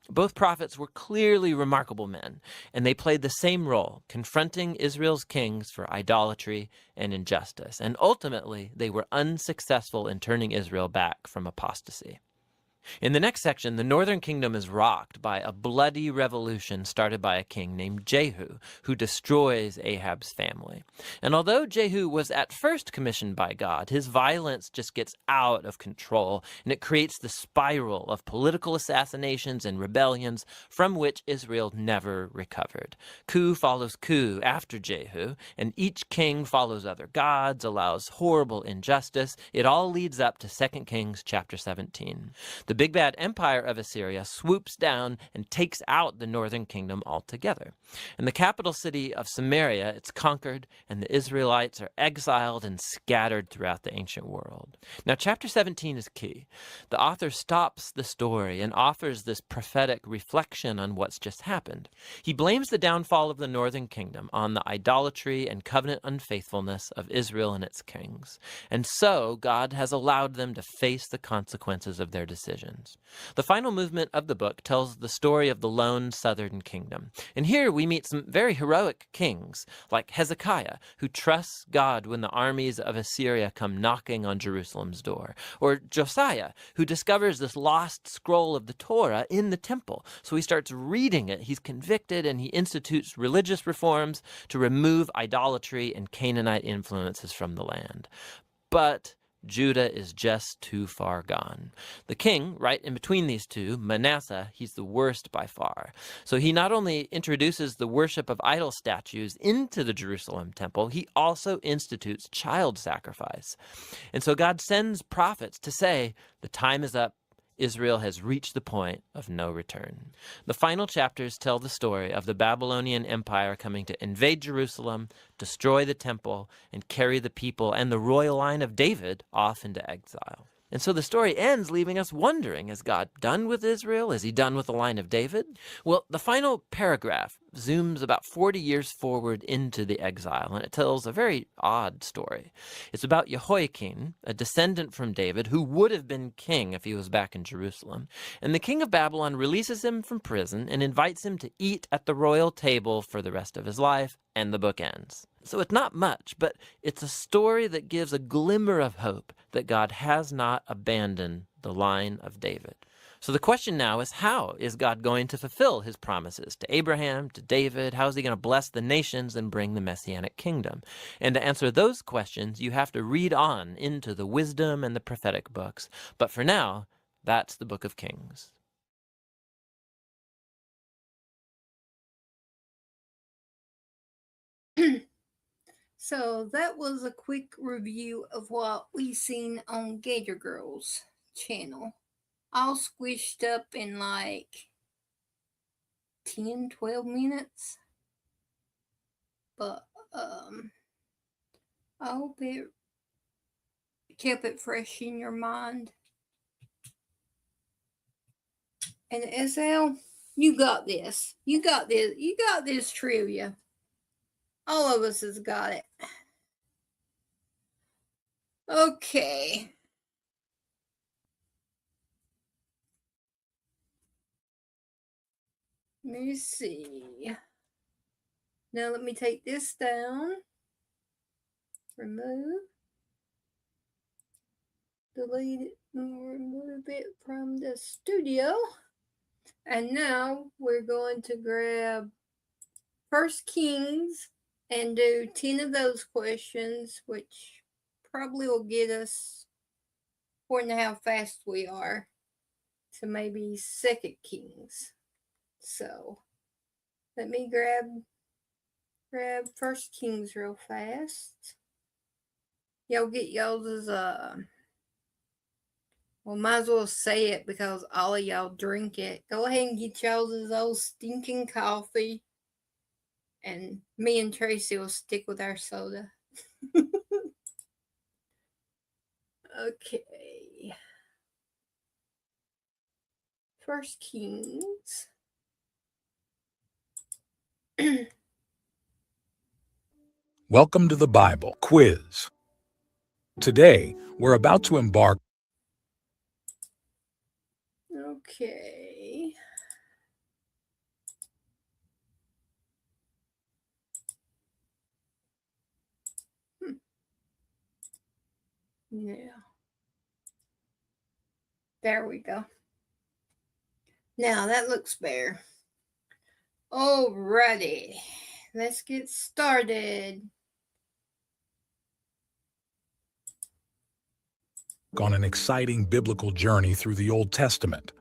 Both prophets were clearly remarkable men, and they played the same role, confronting Israel's kings for idolatry and injustice. And ultimately, they were unsuccessful in turning Israel back from apostasy. In the next section, the northern kingdom is rocked by a bloody revolution started by a king named Jehu, who destroys Ahab's family. And although Jehu was at first commissioned by God, his violence just gets out of control, and it creates the spiral of political assassinations and rebellions from which Israel never recovered. Coup follows coup after Jehu, and each king follows other gods, allows horrible injustice. It all leads up to 2 Kings chapter 17. The big bad empire of Assyria swoops down and takes out the northern kingdom altogether. In the capital city of Samaria, it's conquered, and the Israelites are exiled and scattered throughout the ancient world. Now, chapter 17 is key. The author stops the story and offers this prophetic reflection on what's just happened. He blames the downfall of the northern kingdom on the idolatry and covenant unfaithfulness of Israel and its kings. And so, God has allowed them to face the consequences of their decisions. The final movement of the book tells the story of the lone southern kingdom. And here we meet some very heroic kings, like Hezekiah, who trusts God when the armies of Assyria come knocking on Jerusalem's door, or Josiah, who discovers this lost scroll of the Torah in the temple. So he starts reading it, he's convicted, and he institutes religious reforms to remove idolatry and Canaanite influences from the land. But Judah is just too far gone. The king, right in between these two, Manasseh, he's the worst by far. So he not only introduces the worship of idol statues into the Jerusalem temple, he also institutes child sacrifice. And so God sends prophets to say, the time is up. Israel has reached the point of no return. The final chapters tell the story of the Babylonian Empire coming to invade Jerusalem, destroy the temple, and carry the people and the royal line of David off into exile. And so the story ends leaving us wondering, is God done with Israel? Is he done with the line of David? Well, the final paragraph zooms about 40 years forward into the exile, and it tells a very odd story. It's about Jehoiakim, a descendant from David, who would have been king if he was back in Jerusalem. And the king of Babylon releases him from prison and invites him to eat at the royal table for the rest of his life, and the book ends. So it's not much, but it's a story that gives a glimmer of hope that God has not abandoned the line of David. So the question now is, how is God going to fulfill his promises to Abraham, to David? How is he going to bless the nations and bring the Messianic kingdom? And to answer those questions, you have to read on into the wisdom and the prophetic books. But for now, that's the book of Kings. So that was a quick review of what we seen on Gator Girls channel. All squished up in like 10-12 minutes. But I hope it kept it fresh in your mind. And SL, you got this. You got this. You got this trivia. All of us has got it. Okay. Let me see. Now let me take this down. Remove. Delete it. Remove it from the studio. And now we're going to grab 1 Kings and do 10 of those questions, which probably will get us, according to how fast we are, to maybe 2 Kings. So let me grab 1 Kings real fast. Y'all get y'all's well, might as well say it because all of y'all drink it. Go ahead and get y'all's old stinking coffee. And me and Tracy will stick with our soda. Okay. 1 Kings. Welcome to the Bible Quiz. Today, we're about to embark. Okay. Yeah. There we go. Now that looks better. Alrighty. Let's get started. On an exciting biblical journey through the Old Testament.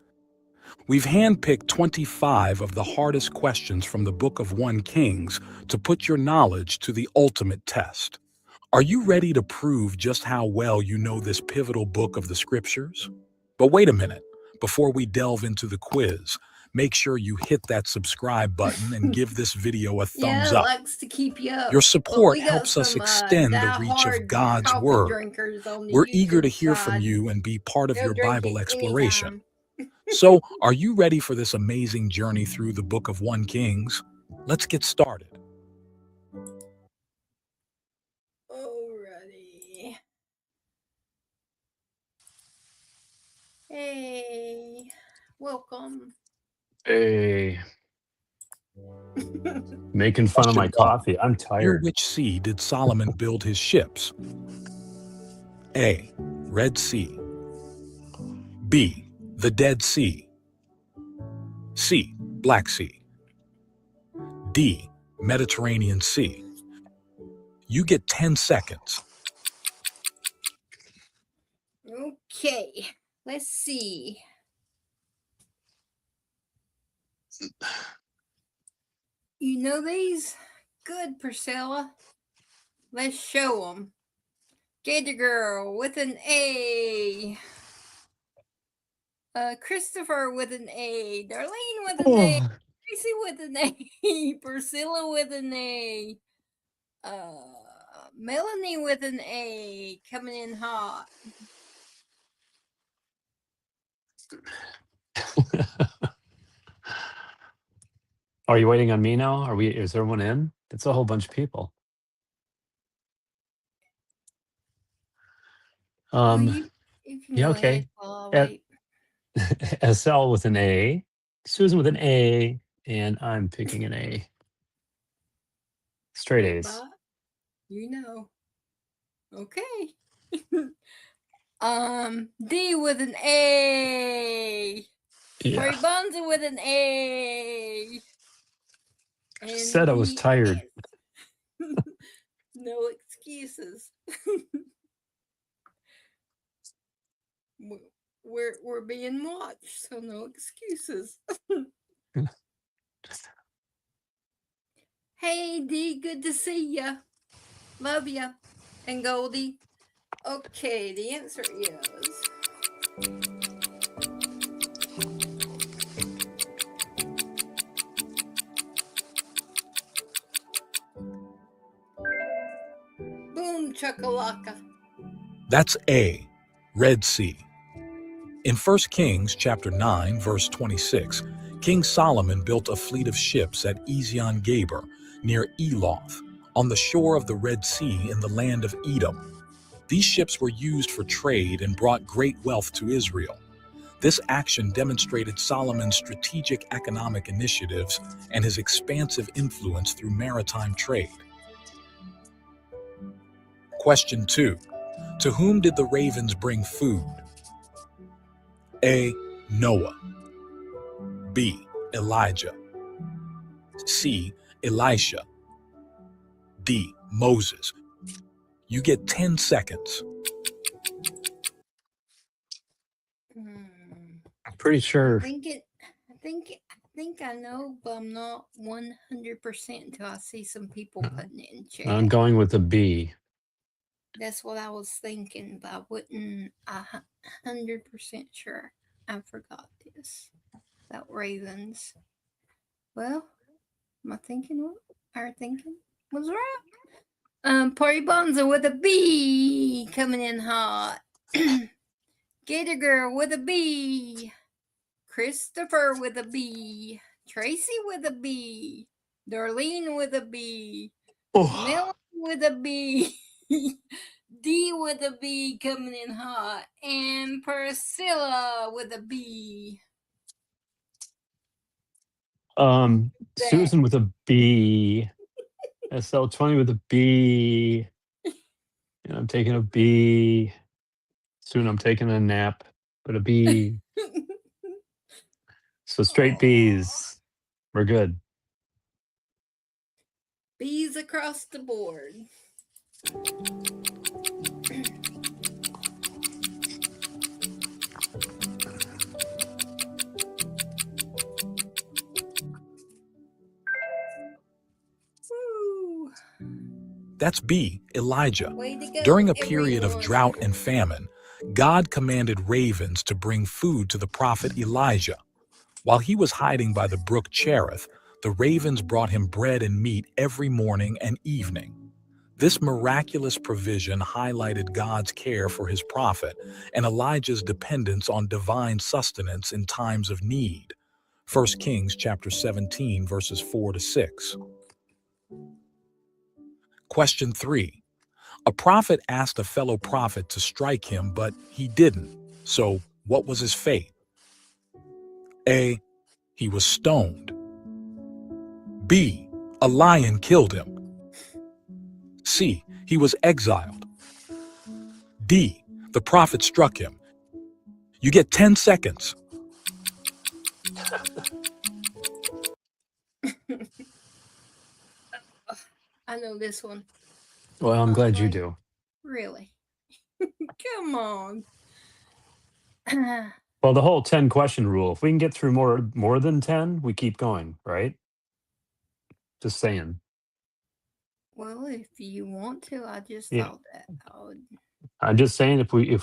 We've handpicked 25 of the hardest questions from the book of 1 Kings to put your knowledge to the ultimate test. Are you ready to prove just how well you know this pivotal book of the scriptures? But wait a minute. Before we delve into the quiz, make sure you hit that subscribe button and give this video a thumbs up. Likes to keep you up. Your support helps us extend the reach of God's Word. We're eager to hear from you and be part of your Bible exploration. So, are you ready for this amazing journey through the book of 1 Kings? Let's get started. Alrighty. Hey, welcome. Hey. Making fun of my coffee. I'm tired. Near which sea did Solomon build his ships? A. Red Sea. B. The Dead Sea. C. Black Sea. D. Mediterranean Sea. You get 10 seconds. Okay, let's see. You know these? Good, Priscilla. Let's show them. Gator Girl with an A. Christopher with an A. Darlene with an A. Tracy with an A. Priscilla with an A. Melanie with an A. Coming in hot. Are you waiting on me now? Is everyone in? It's a whole bunch of people. You can Yeah, go ahead okay. while I wait. SL with an A, Susan with an A, and I'm picking an A. Straight A's. But, you know. Okay. D with an A. Yeah. Corey Bonza with an A. And Said I was tired. No excuses. We're being watched, so no excuses. Hey D, good to see ya. Love ya. And Goldie. Okay, the answer is boom chakalaka. That's A, Red Sea. In 1 Kings chapter 9, verse 26, King Solomon built a fleet of ships at Ezion-Geber near Eloth, on the shore of the Red Sea in the land of Edom. These ships were used for trade and brought great wealth to Israel. This action demonstrated Solomon's strategic economic initiatives and his expansive influence through maritime trade. Question 2. To whom did the ravens bring food? A. Noah. B. Elijah. C. Elisha. D. Moses. You get 10 seconds. I'm pretty sure. I think I know, but I'm not 100% until I see some people putting it in chat. I'm going with a B. That's what I was thinking, but I wasn't 100% sure. I forgot this about ravens. Well, our thinking was right. Party Bonza with a B coming in hot. Gator Girl with a B. Christopher with a B. Tracy with a B. Darlene with a B. Melanie with a B. D with a B coming in hot. And Priscilla with a B. Susan with a B. SL20 with a B. And I'm taking a B. Soon I'm taking a nap, but a B. So straight B's. We're good. B's across the board. That's B, Elijah. During a period of drought and famine, God commanded ravens to bring food to the prophet Elijah. While he was hiding by the brook Cherith, the ravens brought him bread and meat every morning and evening. This miraculous provision highlighted God's care for his prophet and Elijah's dependence on divine sustenance in times of need. 1 Kings chapter 17, verses 4 to 6. Question 3. A prophet asked a fellow prophet to strike him, but he didn't. So what was his fate? A. He was stoned. B. A lion killed him. C. He was exiled. D. The prophet struck him. You get 10 seconds. I know this one. Well, I'm glad you do. Really? Come on. Well, the whole 10 question rule, if we can get through more than 10, we keep going, right? Just saying. Well, if you want to, I just thought that I would. I'm just saying if we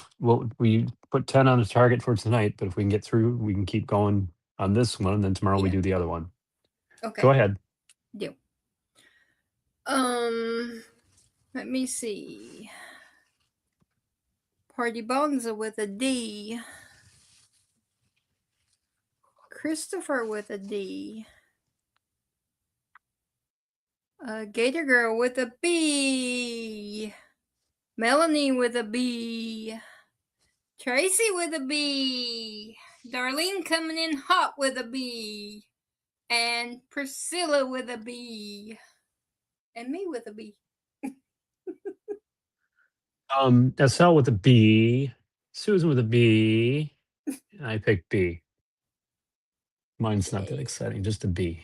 put 10 on the target for tonight, but if we can get through, we can keep going on this one, and then tomorrow we do the other one. Okay. Go ahead. Deal. Let me see. Party Bonza with a D. Christopher with a D. Gator Girl with a B. Melanie with a B. Tracy with a B. Darlene coming in hot with a B. And Priscilla with a B. And me with a B. SL with a B. Susan with a B. And I picked B. Mine's not that exciting, just a B.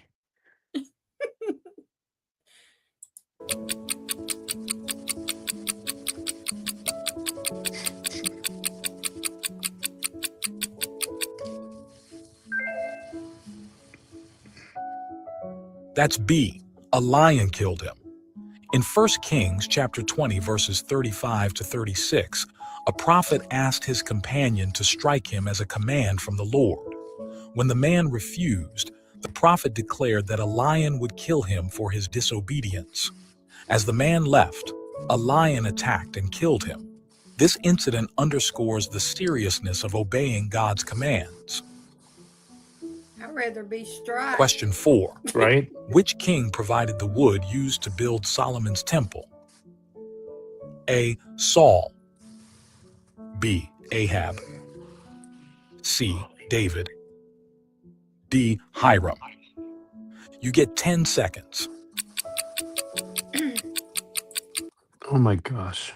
That's B. A lion killed him. In 1 Kings chapter 20, verses 35 to 36, a prophet asked his companion to strike him as a command from the Lord. When the man refused, the prophet declared that a lion would kill him for his disobedience. As the man left, a lion attacked and killed him. This incident underscores the seriousness of obeying God's commands. I'd rather be struck. Question 4. Right? Which king provided the wood used to build Solomon's temple? A. Saul. B. Ahab. C. David. D. Hiram. You get 10 seconds. Oh my gosh.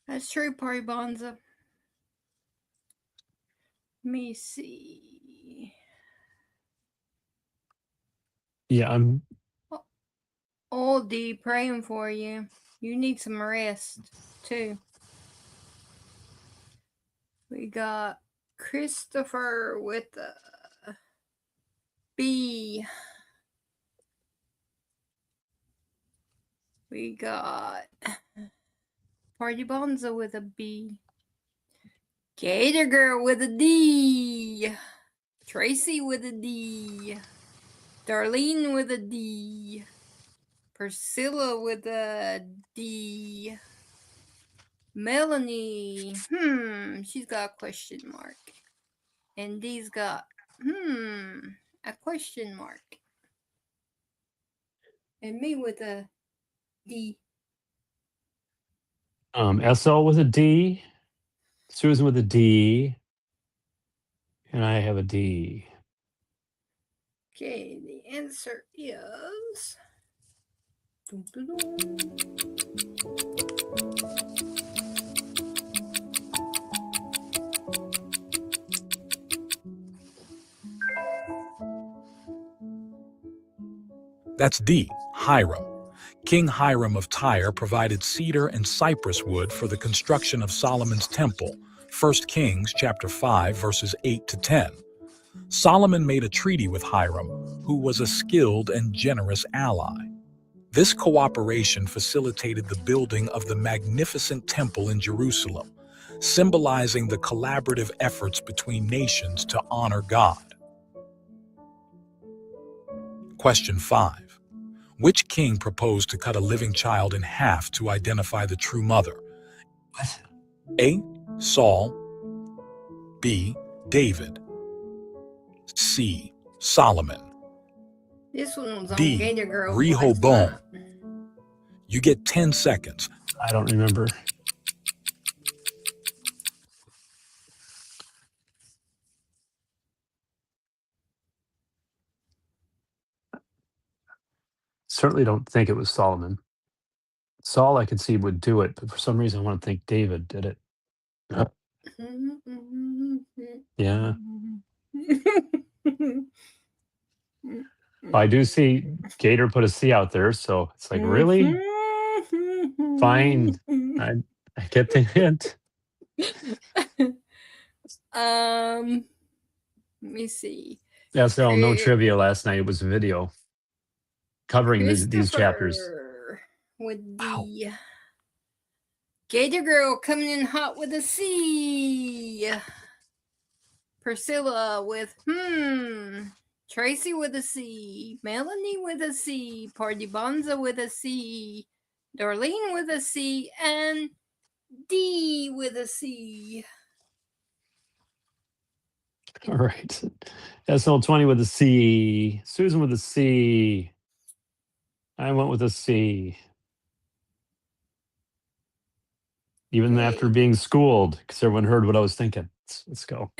That's true, Party Bonza. Let me see. Yeah, I'm Old D praying for you. You need some rest too. We got Christopher with a B. We got Party Bonza with a B. Gator Girl with a D. Tracy with a D. Darlene with a D. Priscilla with a D. Melanie, she's got a question mark. And D's got, a question mark. And me with a D. SL with a D, Susan with a D, and I have a D. Okay, the answer is... That's D. Hiram. King Hiram of Tyre provided cedar and cypress wood for the construction of Solomon's temple, 1 Kings chapter 5, verses 8 to 10. Solomon made a treaty with Hiram, who was a skilled and generous ally. This cooperation facilitated the building of the magnificent temple in Jerusalem, symbolizing the collaborative efforts between nations to honor God. Question 5. Which king proposed to cut a living child in half to identify the true mother? What? A. Saul. B. David. C. Solomon. This one was on D. Gator Girl. Rehoboam. You get 10 seconds. I don't remember. Certainly don't think it was Solomon. Saul, I could see would do it, but for some reason I want to think David did it. Yeah. I do see Gator put a C out there, so it's like, really? Fine. I get the hint. Let me see. SL, no trivia last night. It was a video covering these chapters. With the Gator Girl coming in hot with a C. Priscilla with Tracy with a C, Melanie with a C, Party Bonza with a C, Darlene with a C, and D with a C. All right. SL20 with a C. Susan with a C. I went with a C. Even after being schooled, because everyone heard what I was thinking. Let's go.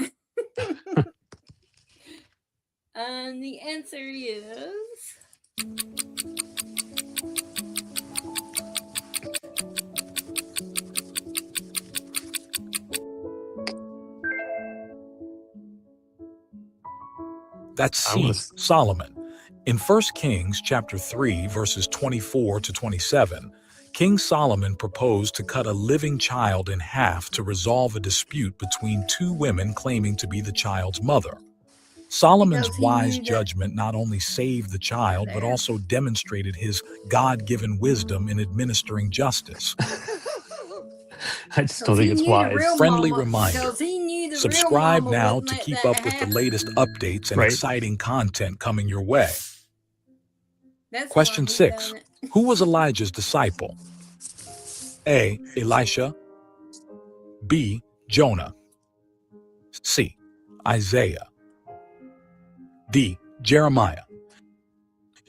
And the answer is That's C, Solomon. In 1 Kings chapter 3, verses 24 to 27, King Solomon proposed to cut a living child in half to resolve a dispute between two women claiming to be the child's mother. Solomon's wise judgment not only saved the child, but also demonstrated his God-given wisdom in administering justice. I just don't think it's wise. Friendly reminder, subscribe now to keep up with the latest updates and exciting content coming your way. Question 6. Who was Elijah's disciple? A. Elisha. B. Jonah. C. Isaiah. D. Jeremiah.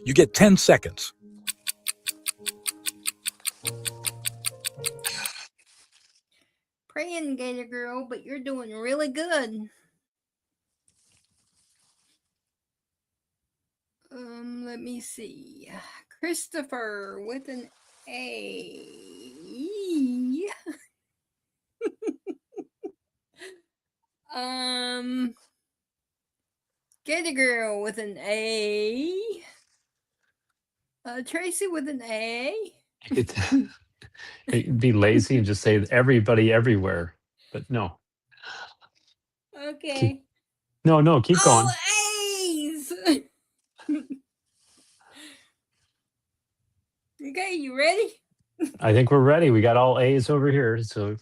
You get 10 seconds. praying, Gator Girl, but you're doing really good. Let me see. Christopher with an A. Gator Girl with an A. Tracy with an A. It'd be lazy and just say everybody everywhere, but no. Okay. No, keep going. A's. Okay, you ready? I think we're ready. We got all A's over here, so.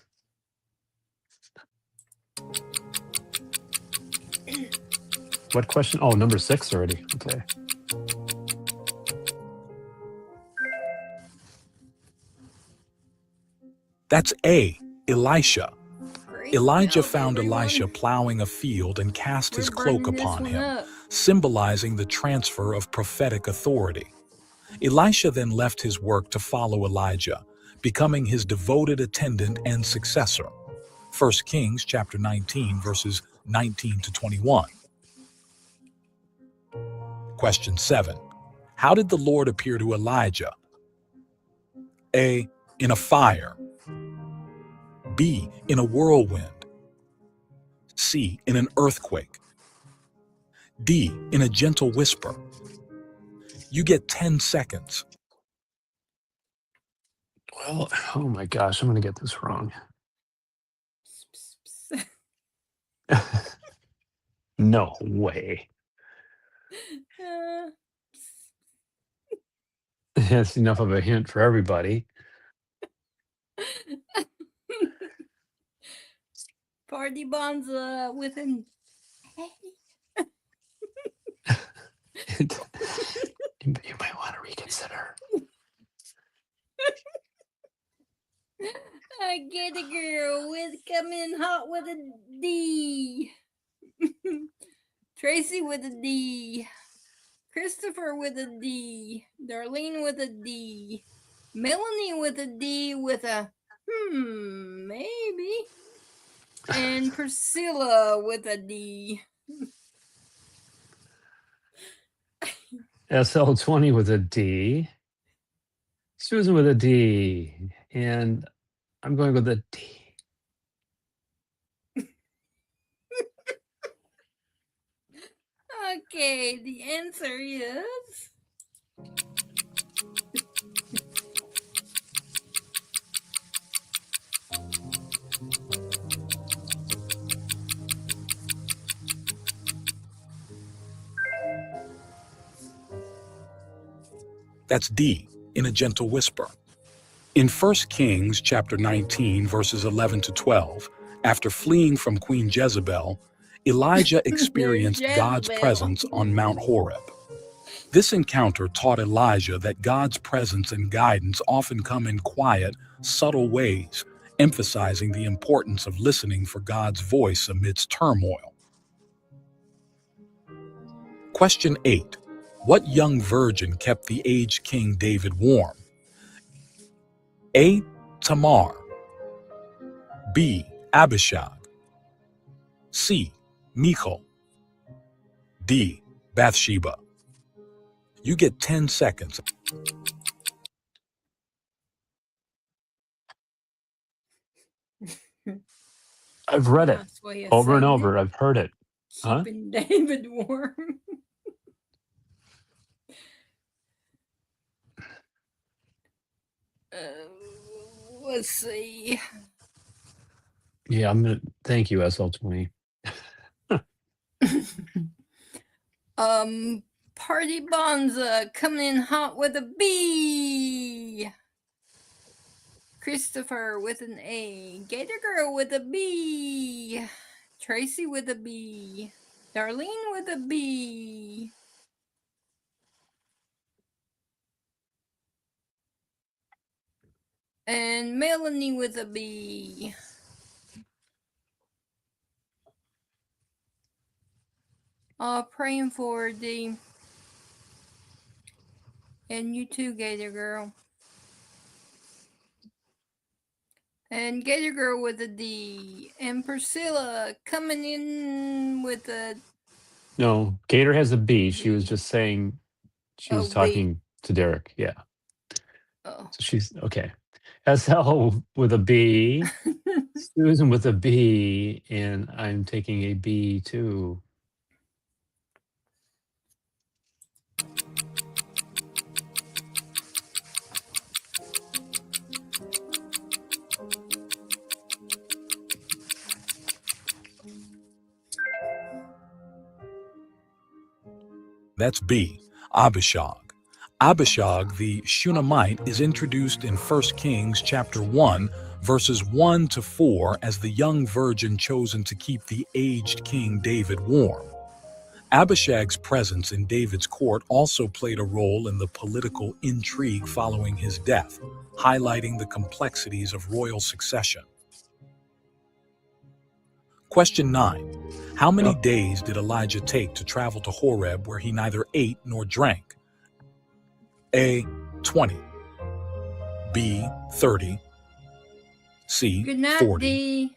What question? Oh, number 6 already. Okay. That's A, Elisha. Elijah found Elisha plowing a field and cast his cloak upon him, symbolizing the transfer of prophetic authority. Elisha then left his work to follow Elijah, becoming his devoted attendant and successor. 1 Kings chapter 19, verses 19 to 21. Question 7. How did the Lord appear to Elijah? A, in a fire. B, in a whirlwind. C, in an earthquake. D, in a gentle whisper. You get 10 seconds. Well, oh my gosh, I'm going to get this wrong. No way. That's enough of a hint for everybody. Party Bonza with an You might want to reconsider. I get a girl with coming hot with a D. Tracy with a D. Christopher with a D. Darlene with a D. Melanie with a D with a maybe. And Priscilla with a D. SL20 with a D. Susan with a D. And I'm going with a D. Okay, the answer is That's D, in a gentle whisper. In 1 Kings chapter 19, verses 11 to 12, after fleeing from Queen Jezebel, Elijah experienced God's presence on Mount Horeb. This encounter taught Elijah that God's presence and guidance often come in quiet, subtle ways, emphasizing the importance of listening for God's voice amidst turmoil. Question 8. What young virgin kept the aged King David warm? A. Tamar. B. Abishag. C. Michal. D. Bathsheba. You get 10 seconds. I've read it Nice way of over and saying over. it. I've heard it. Huh? Keeping David warm. Let's see. Yeah, I'm gonna thank you, SL20. Party Bonza coming in hot with a B. Christopher with an A. Gator Girl with a B. Tracy with a B. Darlene with a B. And Melanie with a B. Praying for D. And you too, Gator Girl. And Gator Girl with a D. And Priscilla coming in with a... No, Gator has a B. She was just saying she was talking to Derek. Yeah. Oh. So she's okay. SL with a B. Susan with a B. And I'm taking a B too. That's B. Abishag. Abishag, the Shunammite, is introduced in 1 Kings chapter 1, verses 1 to 4 as the young virgin chosen to keep the aged King David warm. Abishag's presence in David's court also played a role in the political intrigue following his death, highlighting the complexities of royal succession. Question 9. How many days did Elijah take to travel to Horeb where he neither ate nor drank? A. 20. B. 30. C. Good night, 40. D.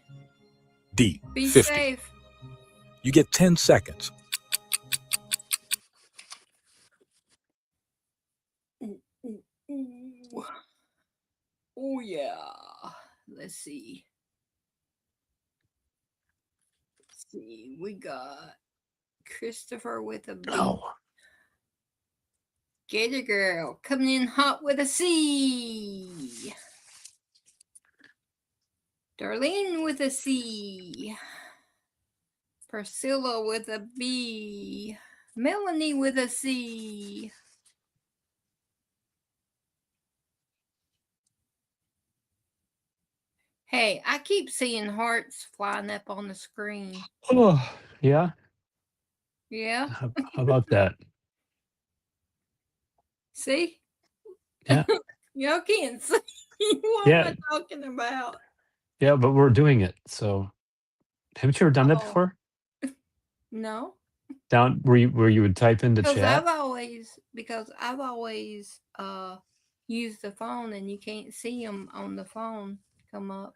D. Be 50. safe. You get 10 seconds. Ooh. Oh, yeah. Let's see. We got Christopher with a B. No. Gator Girl coming in hot with a C. Darlene with a C. Priscilla with a B. Melanie with a C. Hey, I keep seeing hearts flying up on the screen. Oh, yeah. Yeah. How about that? See? Yeah. Y'all can't see what Yeah. am I talking about. Yeah, but we're doing it. So haven't you ever done that before? No. Down where you would type into Because chat? I've always used the phone and you can't see them on the phone come up.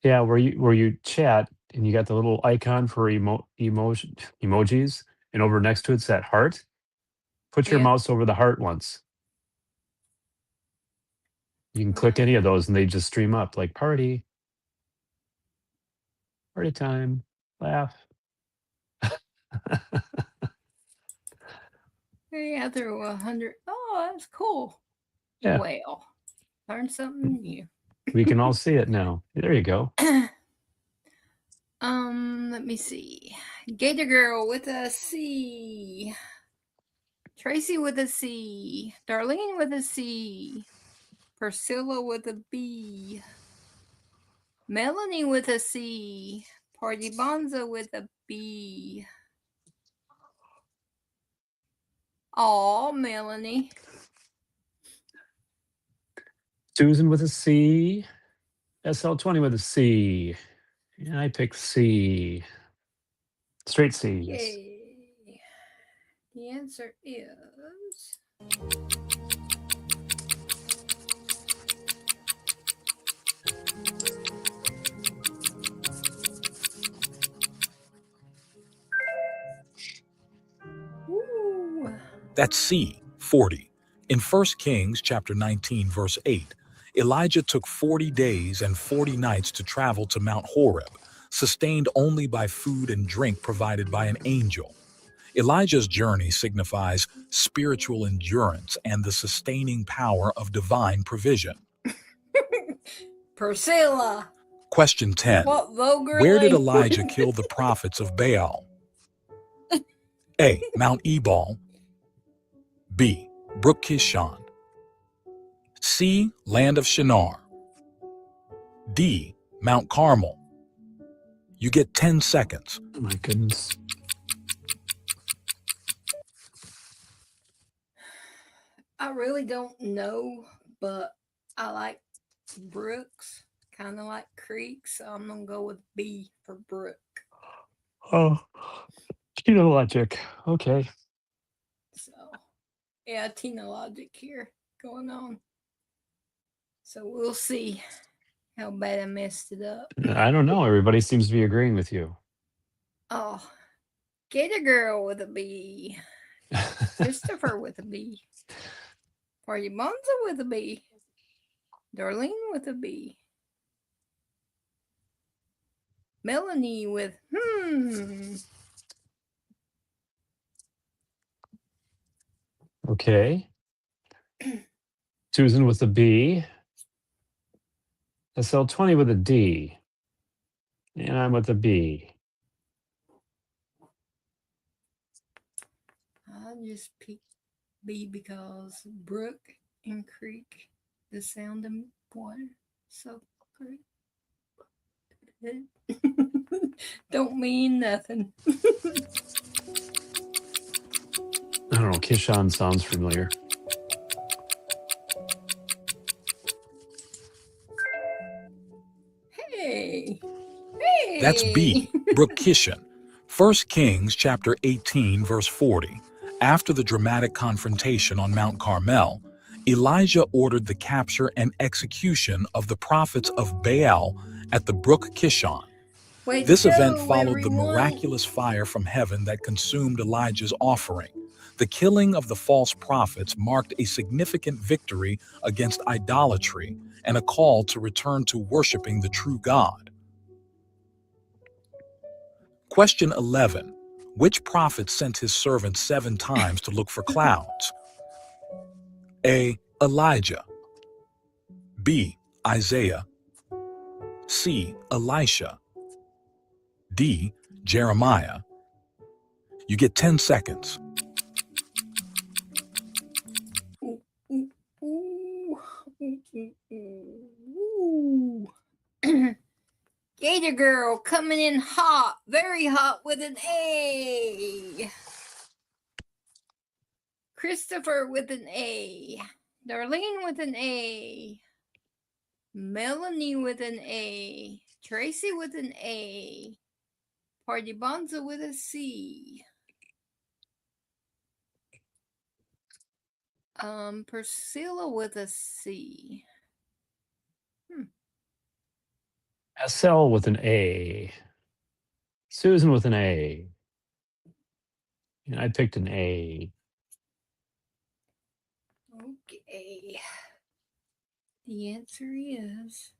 Yeah, where you chat and you got the little icon for emojis, and over next to it's that heart. Put your mouse over the heart once. You can click any of those and they just stream up like party time, laugh. Yeah, there were 100. Oh, that's cool. Yeah. Well, learn something new. We can all see it now. There you go. Let me see. Gator Girl with a C. Tracy with a C. Darlene with a C. Priscilla with a B. Melanie with a C. Party Bonza with a B. Aw, Melanie. Susan with a C. SL20 with a C. And I picked C. Straight C's. Yay. The answer is... Ooh. That's C, 40. In 1 Kings chapter 19, verse 8, Elijah took 40 days and 40 nights to travel to Mount Horeb, sustained only by food and drink provided by an angel. Elijah's journey signifies spiritual endurance and the sustaining power of divine provision. Priscilla. Question 10. What vulgar Where did language? Elijah kill the prophets of Baal? A. Mount Ebal. B. Brook Kishon. C. Land of Shinar. D. Mount Carmel. You get 10 seconds. Oh my goodness. I really don't know, but I like brooks, kind of like creeks, so I'm going to go with B for brook. Oh, Tina logic. Okay. So, yeah, Tina logic here going on. So we'll see how bad I messed it up. I don't know. Everybody seems to be agreeing with you. Oh, Gator Girl with a B. Christopher with a B. Party Bonza with a B. Darlene with a B. Melanie with Okay. Susan with a B. SL20 with a D. And I'm with a B. I just picked B because brook and creek, the sound of water. So great. Don't mean nothing. I don't know. Kishon sounds familiar. Hey. That's B. Brook Kishon. 1 Kings chapter 18, verse 40. After the dramatic confrontation on Mount Carmel, Elijah ordered the capture and execution of the prophets of Baal at the brook Kishon. This event followed the miraculous fire from heaven that consumed Elijah's offering. The killing of the false prophets marked a significant victory against idolatry and a call to return to worshiping the true God. Question 11. Which prophet sent his servant 7 times to look for clouds? A. Elijah. B. Isaiah. C. Elisha. D. Jeremiah. You get 10 seconds. Gator Girl coming in hot, very hot with an A. Christopher with an A. Darlene with an A. Melanie with an A. Tracy with an A. Party Bonza with a C. Priscilla with a C. SL with an A. Susan with an A. And I picked an A. Okay. The answer is...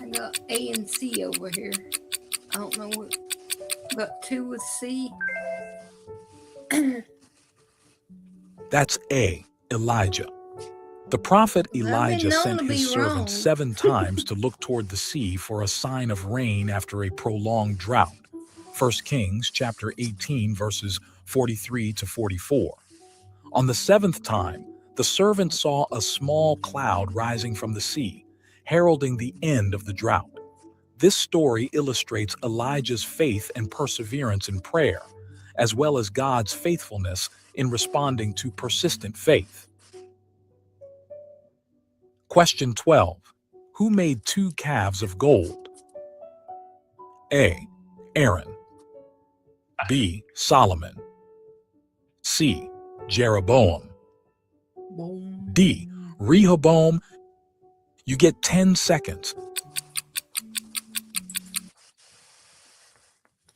I got A and C over here. I don't know what... Got 2 with C. That's A. Elijah. The prophet Elijah sent his servant 7 times to look toward the sea for a sign of rain after a prolonged drought. 1 Kings chapter 18, verses 43 to 44. On the 7th time, the servant saw a small cloud rising from the sea. heralding the end of the drought. This story illustrates Elijah's faith and perseverance in prayer, as well as God's faithfulness in responding to persistent faith. Question 12. Who made 2 calves of gold? A. Aaron. B. Solomon. C. Jeroboam. D. Rehoboam. You get 10 seconds.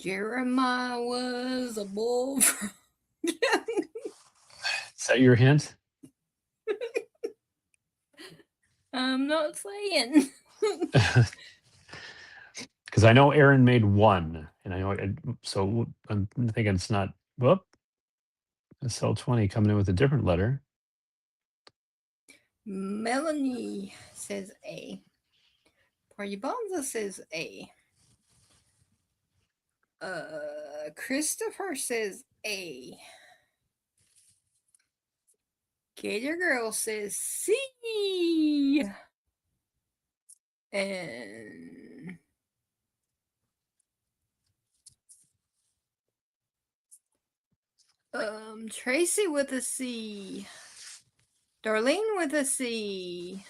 Jeremiah was a bull. Is that your hint? I'm not saying. Because I know Aaron made 1, and I know so I'm thinking it's not. Whoop. SL20 coming in with a different letter. Melanie says A. Paribonza says A. Christopher says A. Gator Girl says C. And Tracy with a C. Darlene with a C.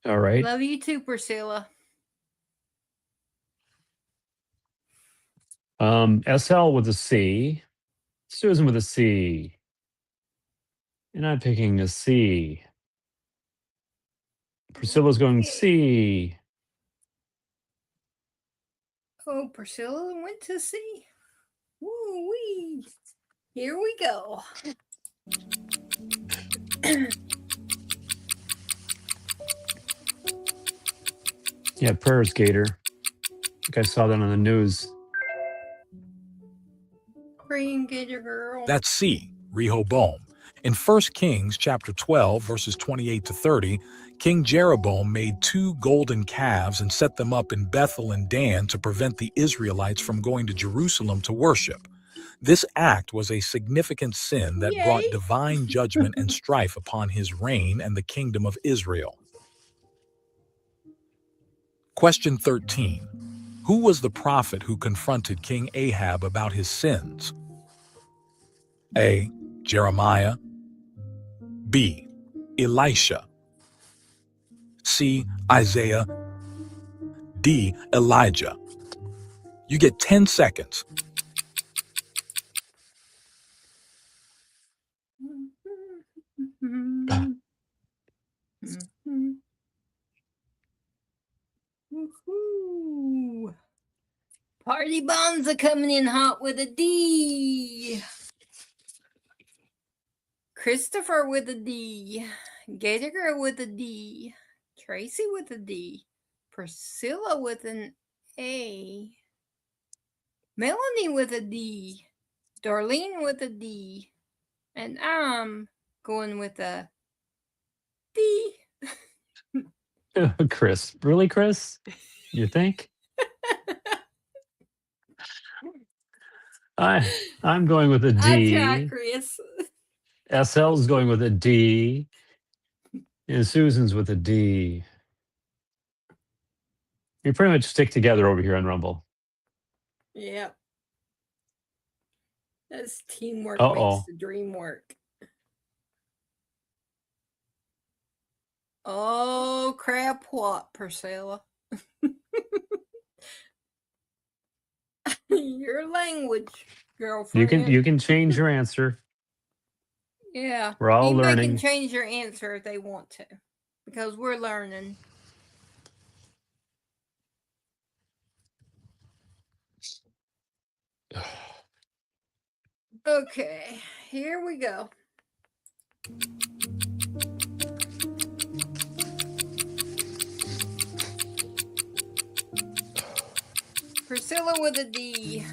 All right. Love you too, Priscilla. SL with a C. Susan with a C. And I'm picking a C. Priscilla's going C. Oh, Priscilla went to C. Woo-wee. Here we go. Yeah, prayers, Gator. I think I saw that on the news. Green Gator Girl. That's C. Rehoboam. In 1 Kings chapter 12, verses 28 to 30, King Jeroboam made 2 golden calves and set them up in Bethel and Dan to prevent the Israelites from going to Jerusalem to worship. This act was a significant sin that brought divine judgment and strife upon his reign and the kingdom of Israel. Question 13. Who was the prophet who confronted King Ahab about his sins? A. Jeremiah. B. Elisha. C. Isaiah. D. Elijah. You get 10 seconds. Woohoo. Party bombs are coming in hot with a D. Christopher with a D. Gator Girl with a D. Tracy with a D. Priscilla with an A. Melanie with a D. Darlene with a D. And I'm going with a D. Chris. Really, Chris? You think? I'm going with a D. I try, Chris. SL's going with a D. And Susan's with a D. You pretty much stick together over here on Rumble. Yeah. That's teamwork Uh-oh. makes the dream work. Oh, crap, what, Priscilla? Your language, girlfriend. You can change your answer. Yeah. We're all Anybody learning. can change your answer if they want to, because we're learning. Okay, here we go. Priscilla with a D.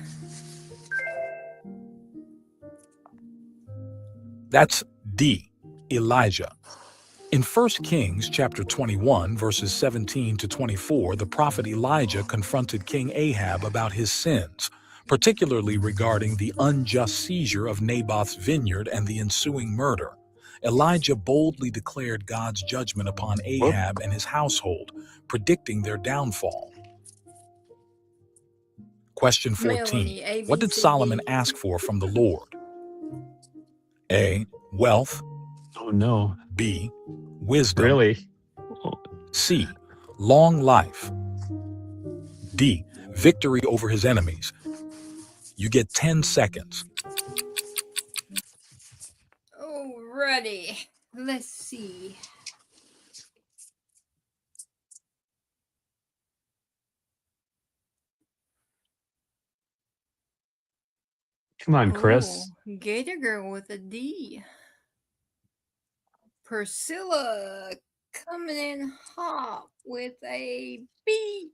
That's D. Elijah. In 1 Kings chapter 21, verses 17 to 24, the prophet Elijah confronted King Ahab about his sins, particularly regarding the unjust seizure of Naboth's vineyard and the ensuing murder. Elijah boldly declared God's judgment upon Ahab and his household, predicting their downfall. Question 14. Melanie, What did Solomon ask for from the Lord? A. Wealth. Oh, no. B. Wisdom. Really? C. Long life. D. Victory over his enemies. You get 10 seconds. Alrighty. Let's see. Come on, Chris. Oh, Gator Girl with a D. Priscilla coming in hot with a B.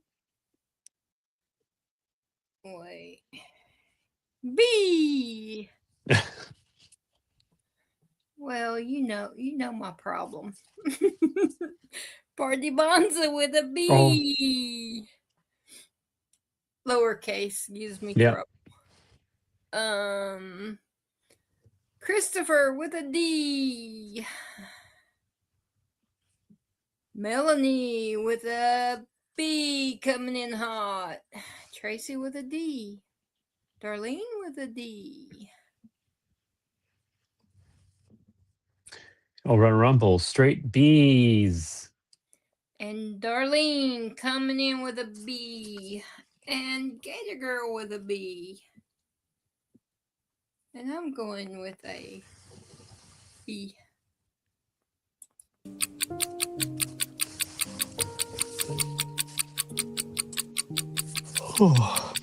Wait. B. Well, you know my problem. Party Bonza with a B. Lowercase gives me trouble. Christopher with a D. Melanie with a B coming in hot. Tracy with a D. Darlene with a D. Oh, Rumble, straight B's. And Darlene coming in with a B. And Gator Girl with a B. And I'm going with a B. Oh.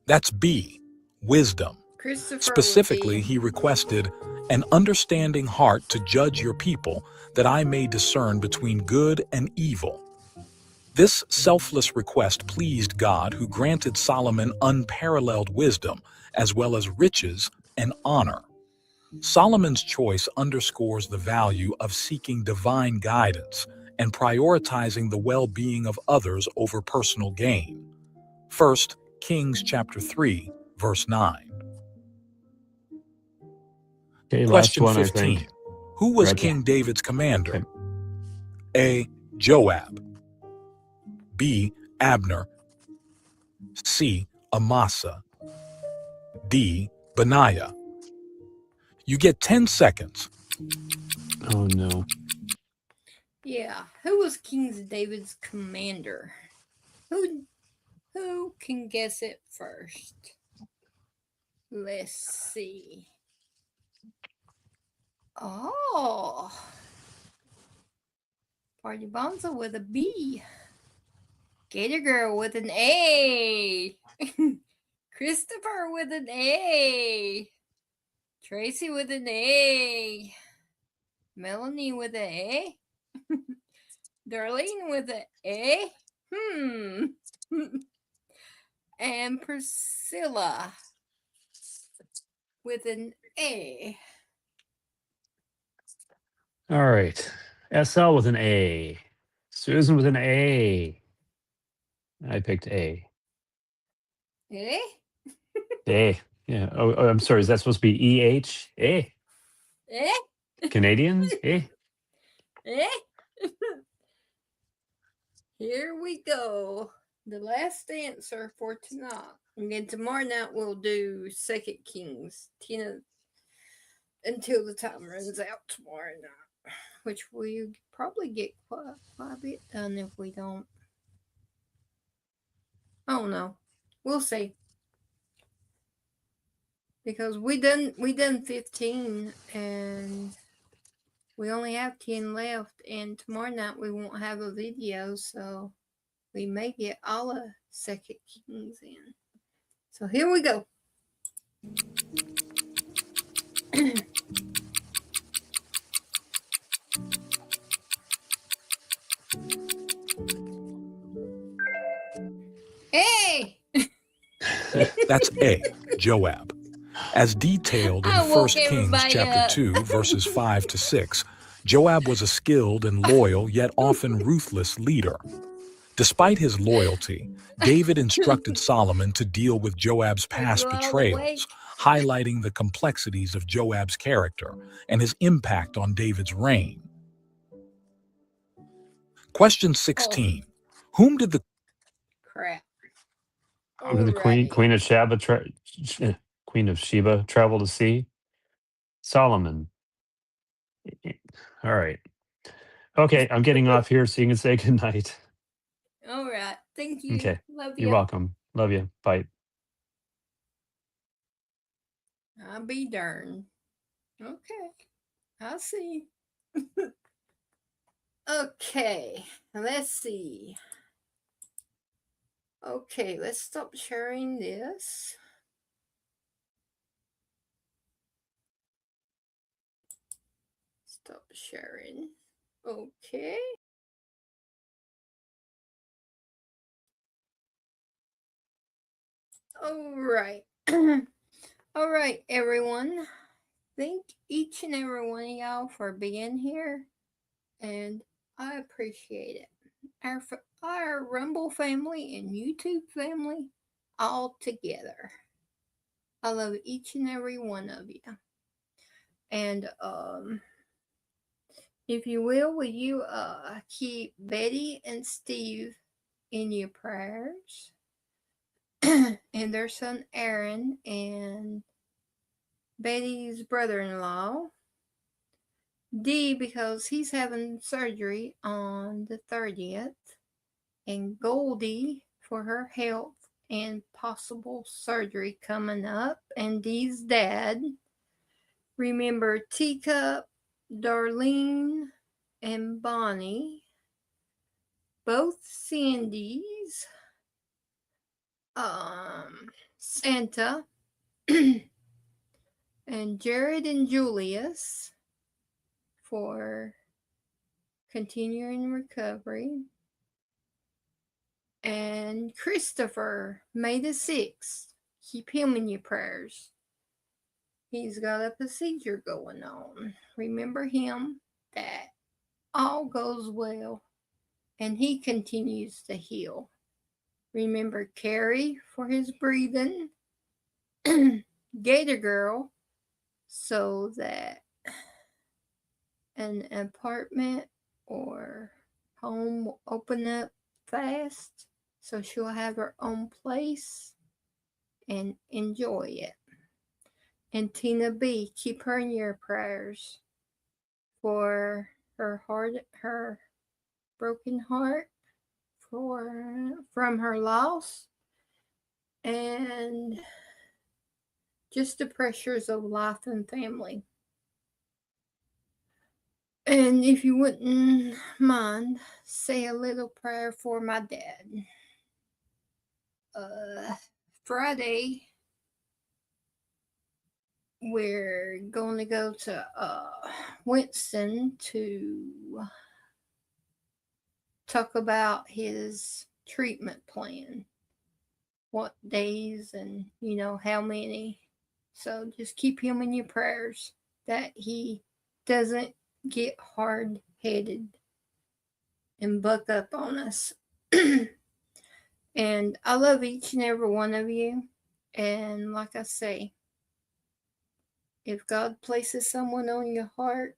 That's B, wisdom. Specifically, he requested an understanding heart to judge your people, that I may discern between good and evil. This selfless request pleased God, who granted Solomon unparalleled wisdom, as well as riches and honor. Solomon's choice underscores the value of seeking divine guidance and prioritizing the well-being of others over personal gain. 1 Kings chapter 3, verse 9. Okay, Question last one, 15. I think. Who was Reggie. King David's commander? A. Joab. B. Abner. C. Amasa. D. Benaiah. You get 10 seconds. Oh, no. Yeah. Who was King David's commander? Who can guess it first? Let's see. Oh. Party Bonza with a B. Gator Girl with an A. Christopher with an A. Tracy with an A. Melanie with an A. Darlene with an A. And Priscilla with an A. All right. SL with an A. Susan with an A. I picked A. A? A. Yeah. Oh, I'm sorry. Is that supposed to be EH? A. Eh? Canadians? A. Eh? Here we go. The last answer for tonight. And then tomorrow night we'll do 2 Kings 10 until the time runs out tomorrow night. Which we'll probably get quite a bit done if we don't. I don't know. We'll see. Because we done 15 and we only have 10 left, and tomorrow night we won't have a video, so we may get all of 2 Kings in. So here we go. Hey! That's A, Joab. As detailed in 1 Kings chapter 2, verses 5 to 6, Joab was a skilled and loyal, yet often ruthless leader. Despite his loyalty, David instructed Solomon to deal with Joab's past betrayals, highlighting the complexities of Joab's character and his impact on David's reign. Question 16. Whom did the Crap. Whom did the Queen of Sheba travel to see? Solomon. All right. Okay, I'm getting off here so you can say goodnight. All right. Thank you. Okay. Love you. You're welcome. Love you. Bye. I'll be darned. Okay. I'll see. Okay. Let's see. Okay, let's stop sharing this. Stop sharing. Okay. All right. All right, everyone. Thank each and every one of y'all for being here, and I appreciate it. Our Rumble family and YouTube family all together. I love each and every one of you. And if you will you keep Betty and Steve in your prayers, and their son Aaron and Betty's brother-in-law D, because he's having surgery on the 30th, and Goldie for her health and possible surgery coming up, and Dee's dad. Remember Teacup, Darlene, and Bonnie, both Cindy's, Santa, and Jared and Julius for continuing recovery, and Christopher, May the 6th. Keep him in your prayers. He's got a procedure going on. Remember him, that all goes well, and he continues to heal. Remember Carrie for his breathing, Gator Girl, so that an apartment or home will open up fast, so she'll have her own place and enjoy it. And Tina B, keep her in your prayers for her heart, her broken heart, from her loss, and just the pressures of life and family. And if you wouldn't mind, say a little prayer for my dad. Friday, we're going to go to Winston to talk about his treatment plan, what days and how many. So just keep him in your prayers that he doesn't get hard-headed and buck up on us. And I love each and every one of you, and like I say, if God places someone on your heart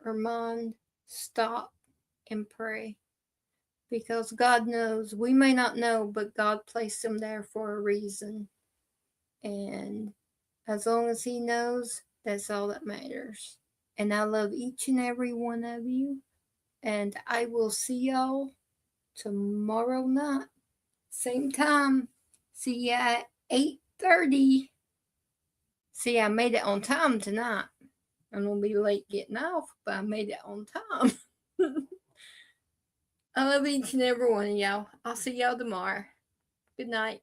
or mind, stop and pray. Because God knows. We may not know, but God placed them there for a reason. And as long as He knows, that's all that matters. And I love each and every one of you. And I will see y'all tomorrow night. Same time. See ya at 8:30. See, I made it on time tonight. I'm going to be late getting off, but I made it on time. I love each and every one of y'all. I'll see y'all tomorrow. Good night.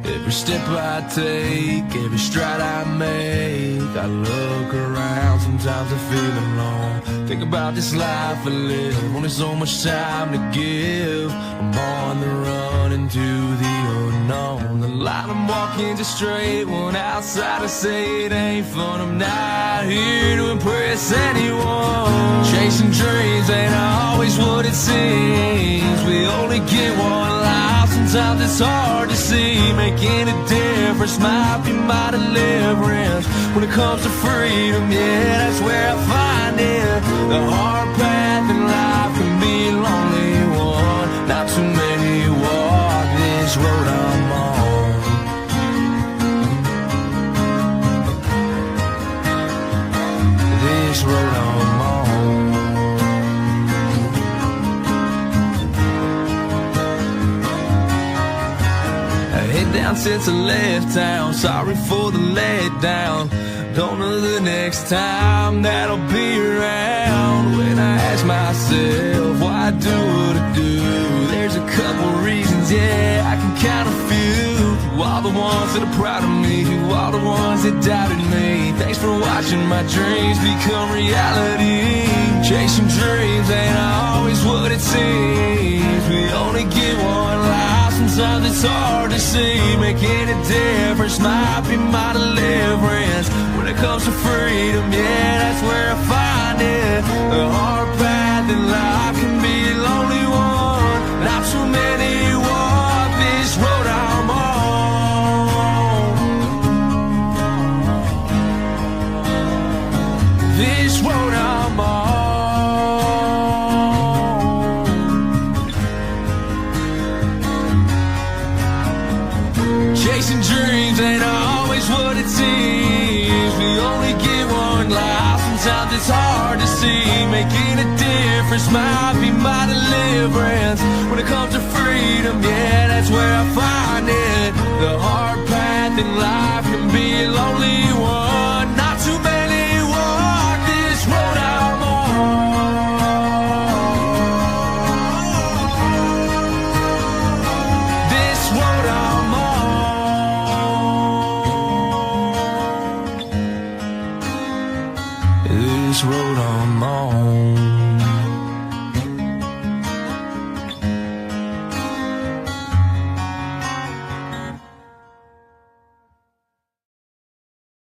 Every step I take, every stride I make, I look around, sometimes I feel alone. Think about this life I live, only so much time to give. I'm on the run into the unknown. The line I'm walking just straight, one outside I say it ain't fun. I'm not here to impress anyone. Chasing dreams ain't always what it seems. We only get one life, sometimes it's hard to see. Making a difference might be my deliverance. When it comes to freedom, yeah, that's where I find it. The hard path in life can be a lonely one. Not too many walk this road I'm on. This road I'm on. Head down since I left town, sorry for the letdown. Don't know the next time that I'll be around. When I ask myself why I do what I do, there's a couple reasons, yeah, I can count a few. To all the ones that are proud of me, to all the ones that doubted me, thanks for watching my dreams become reality. Chasing dreams ain't always what it seems. We only get one life, sometimes it's hard to see. Making a difference might be my deliverance. When it comes to freedom, yeah, that's where I find it. The hard path in life can be a lonely one. Not too many walk this road I'm on. This road I'm on. Chasing dreams ain't always what it seems. We only get one life, sometimes it's hard to see. Making a difference might be my deliverance. When it comes to freedom, yeah, that's where I find it. The hard path in life can be a